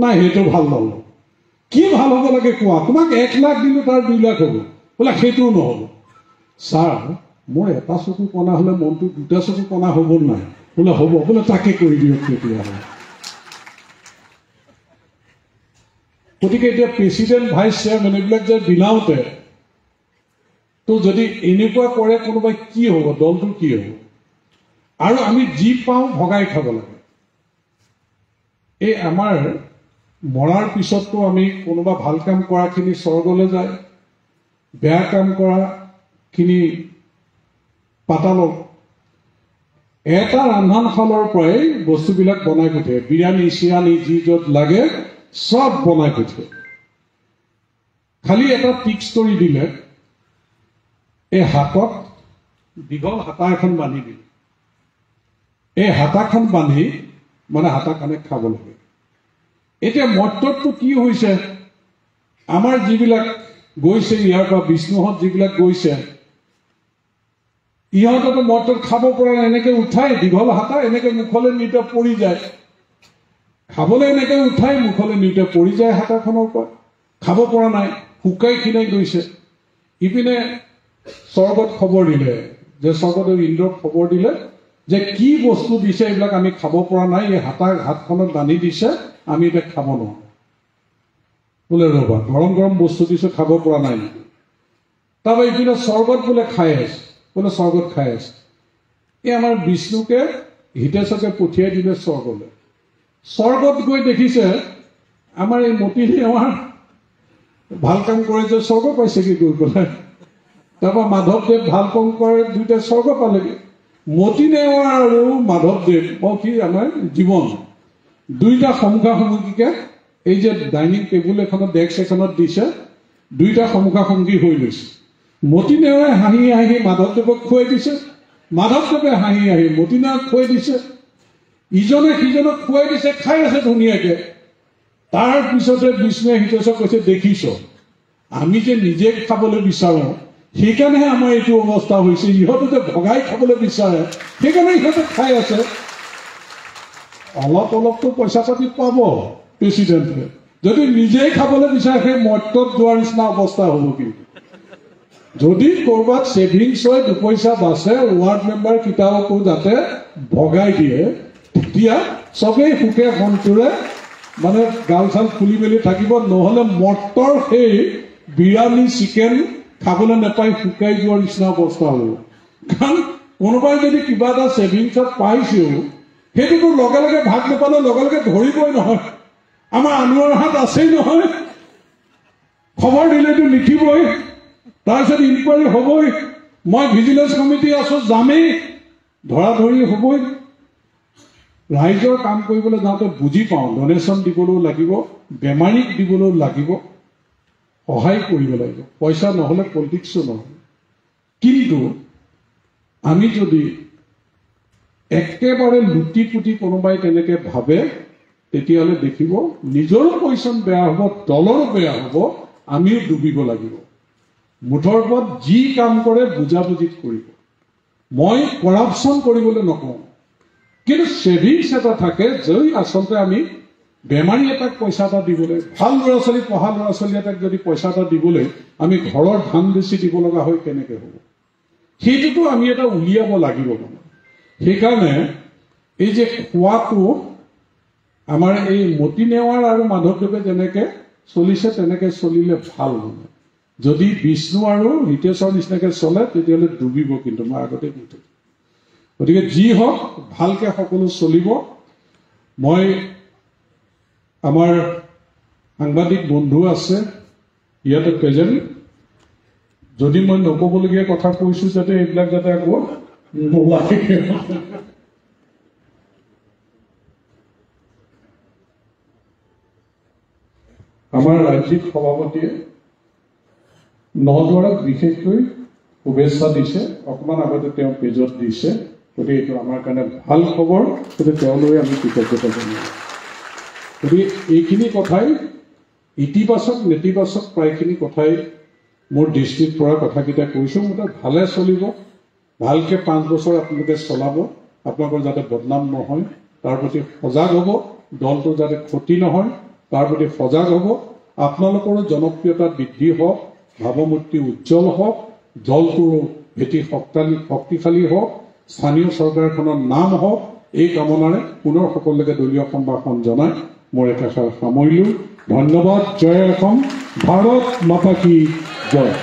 নাই সেইটো ভাল নহ'ব। কি ভাল হ'ব লাগে কোৱা? তোমাক 1 লাখ দিলোঁ, তাৰ 2 লাখ হ'ব। বোলে সেইটোও নহ'ব। ছাৰ মোৰ এটা চকু কণা হ'লে মন্টুৰ 2টা চকু কণা হ'ব নাই? বোলে হ'ব। বোলে তাকে কৰি দিয়ক তেতিয়াহ'লে। গতিকে এতিয়া প্ৰেচিডেণ্ট ভাইচ চেয়াৰমেন এইবিলাক যে বিলাওঁতে তো যদি এনেকুৱা কৰে কোনোবাই, কি হ'ব? দলটোৰ কি হ'ব? আৰু আমি যি পাওঁ ভগাই খাব লাগে। এই আমাৰ মৰাৰ পিছততো আমি কোনোবা ভাল কাম কৰাখিনি স্বৰ্গলৈ যায়, বেয়া কাম কৰাখিনি পাতালত। এটা ৰন্ধনশালৰ পৰাই বস্তুবিলাক বনাই পঠিয়ায়, বিৰিয়ানী চিৰিয়ানী যি য'ত লাগে চব বনাই পঠিয়ায়। খালি এটা টিক্স কৰি দিলে, এই হাতত দীঘল হাতা এখন বান্ধি দিলে, এই হাতাখন বান্ধি মানে হাতাখনে খাব লাগে। এতিয়া মৰ্ততটো কি হৈছে, আমাৰ যিবিলাক গৈছে ইয়াৰ পৰা, বিষ্ণুহঁত যিবিলাক গৈছে, ইহঁতেতো মৰ্তত খাব পৰা নাই, এনেকে উঠাই দীঘল হাতা এনেকে মুখলৈ নিউতে পৰি যায়। খাবলৈ এনেকে উঠাই মুখলৈ নিউতে পৰি যায় হাতাখনৰ পৰা, খাব পৰা নাই, শুকাই খিনাই গৈছে। ইপিনে স্বৰ্গত খবৰ দিলে, যে স্বৰ্গদেৱ ইন্দ্ৰক খবৰ দিলে যে কি বস্তু দিছে এইবিলাক আমি খাব পৰা নাই, এই হাতখনত বান্ধি দিছে, আমি এতিয়া খাব নোৱাৰো। বোলে ৰবা, গৰম গৰম বস্তু দিছে, খাব পৰা নাই নেকি? তাৰপৰা ইপিনে স্বৰ্গত বোলে খাই আছে, বোলে স্বৰ্গত খাই আছে। এই আমাৰ বিষ্ণুকে হিতেশকে পঠিয়াই দিলে স্বৰ্গলৈ। স্বৰ্গত গৈ দেখিছে আমাৰ এই মতিনী আমাৰ ভাল কাম কৰে যে স্বৰ্গ পাইছেগৈ গৈ পেলাই। তাৰপৰা মাধৱদেৱ ভাল কাম কৰে, দুইটা স্বৰ্গ পালেগৈ। মতিনেৱাৰ আৰু মাধৱদেৱ কি আমাৰ জীৱন দুইটা সমুখাসমুখিকে এই যে ডাইনিং টেবুল এখনত ডেস্ক এখনত দিছে, দুইটা সমুখাসমুখি হৈ লৈছে। মতিনেৱাৰে হাঁহি হাঁহি মাধৱদেৱক খুৱাই দিছে, মাধৱদেৱে হাঁহি হাঁহি মতিনেৱাক খুৱাই দিছে, ইজনে সিজনক খুৱাই দিছে, খাই আছে ধুনীয়াকে। তাৰ পিছতে বিষ্ণুৱে হিতেশক কৈছে, দেখিছ আমি যে নিজে খাবলৈ বিচাৰোঁ, সেইকাৰণেহে আমাৰ এইটো অৱস্থা হৈছে। ইহঁতে যে ভগাই খাবলৈ বিচাৰে, সেইকাৰণে ইহঁতে খাই আছে। অলপ অলপতো পইচা পাতি পাব প্ৰেচিডেণ্টে, যদি নিজেই খাবলৈ বিচাৰে সেই মৰ্তত যোৱাৰ নিচিনা অৱস্থা হ'ব। কিন্তু যদি ক'ৰবাত ছেভিংছ হৈ 2 পইচা বাচে, ৱাৰ্ড মেম্বাৰ কেইটাকো যাতে ভগাই দিয়ে, তেতিয়া চবেই সুখে সন্তোৰে মানে গাল চাল খুলি মেলি থাকিব। নহ'লে মৰ্তৰ সেই বিৰিয়ানী চিকেন খাবলৈ নাপাই শুকাই যোৱাৰ নিচিনা অৱস্থা হ'ব। কাৰণ কোনোবাই যদি কিবা এটা ছেভিংছত পাইছেও, সেইটোতো লগে লগে ভাগ নাপালে লগে লগে ধৰিবই নহয়। আমাৰ আনোৱাৰ হাত আছেই নহয়, খবৰ দিলেতো লিখিবই, তাৰপিছত ইনকুৱাৰী হ'বই, মই ভিজিলেন্স কমিটি আছো যামেই, ধৰা ধৰি হ'বই। ৰাইজৰ কাম কৰিবলৈ যাওঁতে বুজি পাওঁ ডনেশ্যন দিবলৈও লাগিব, বেমাৰীক দিবলৈও লাগিব, সহায় কৰিব লাগিব, পইচা নহ'লে পলিটিক্সো নহয়। কিন্তু আমি যদি একেবাৰে লুটি পুটি কোনোবাই তেনেকে ভাবে, তেতিয়াহ'লে দেখিব নিজৰো পজিশ্যন বেয়া হ'ব, দলৰো বেয়া হ'ব, আমিও ডুবিব লাগিব। মুঠৰ ওপৰত যি কাম কৰে বুজাবুজিত কৰিব। মই কৰাপশ্যন কৰিবলৈ নকওঁ, কিন্তু ছেভিংছ এটা থাকে, যদি আচলতে আমি বেমাৰী এটাক পইচা এটা দিবলৈ, ভাল ল'ৰা ছোৱালী পঢ়া ল'ৰা ছোৱালী এটাক যদি পইচা এটা দিবলৈ আমি ঘৰৰ ধান বেছি দিব লগা হয়, কেনেকৈ হ'ব? সেইটোতো আমি এটা উলিয়াব লাগিব। মানে সেইকাৰণে এই যে খোৱাটো আমাৰ এই মতি নেৱাৰ আৰু মাধৱদেৱে যেনেকে চলিছে তেনেকে চলিলে ভাল। মানে যদি বিষ্ণু আৰু হিতেশ্বৰ নিচিনাকে চলে তেতিয়াহ'লে ডুবিব। কিন্তু মই আগতে কৈছোঁ, গতিকে যি হওক ভালকে সকলো চলিব। মই আমাৰ সাংবাদিক বন্ধু আছে ইয়াতে প্ৰেজেণ্ট, যদি মই নক'বলগীয়া কথা কৈছো যাতে এইবিলাক যাতে আকৌ নোলায়। আমাৰ ৰাজ্যিক সভাপতিয়ে নদুৱাৰক বিশেষকৈ শুভেচ্ছা দিছে, অকণমান আগতে তেওঁ পেজত দিছে। গতিকে এইটো আমাৰ কাৰণে ভাল খবৰ, গতিকে তেওঁলৈ আমি কৃতজ্ঞতা জনাওঁ। গতিকে এইখিনি কথাই ইতিবাচক নেতিবাচক প্ৰায়খিনি কথাই মোৰ দৃষ্টিত পৰা কথাকেইটা কৈছোঁ। মুঠতে ভালে চলিব, ভালকৈ 5 বছৰ আপোনালোকে চলাব, আপোনালোকৰ যাতে বদনাম নহয় তাৰ প্ৰতি সজাগ হ'ব, দলটো যাতে ক্ষতি নহয় তাৰ প্ৰতি সজাগ হ'ব, আপোনালোকৰো জনপ্ৰিয়তা বৃদ্ধি হওক, ভাৱমূৰ্তি উজ্জ্বল হওক, দলটোৰো ভেটি শক্তিশালী হওক, স্থানীয় চৰকাৰখনৰ নাম হওক, এই কামনাৰে পুনৰ সকলোকে দলীয় সম্ভাষণ জনাই মোৰ একেষাৰ সামৰিলোঁ। ধন্যবাদ। জয় অসম, ভাৰত মাতা কি জয়।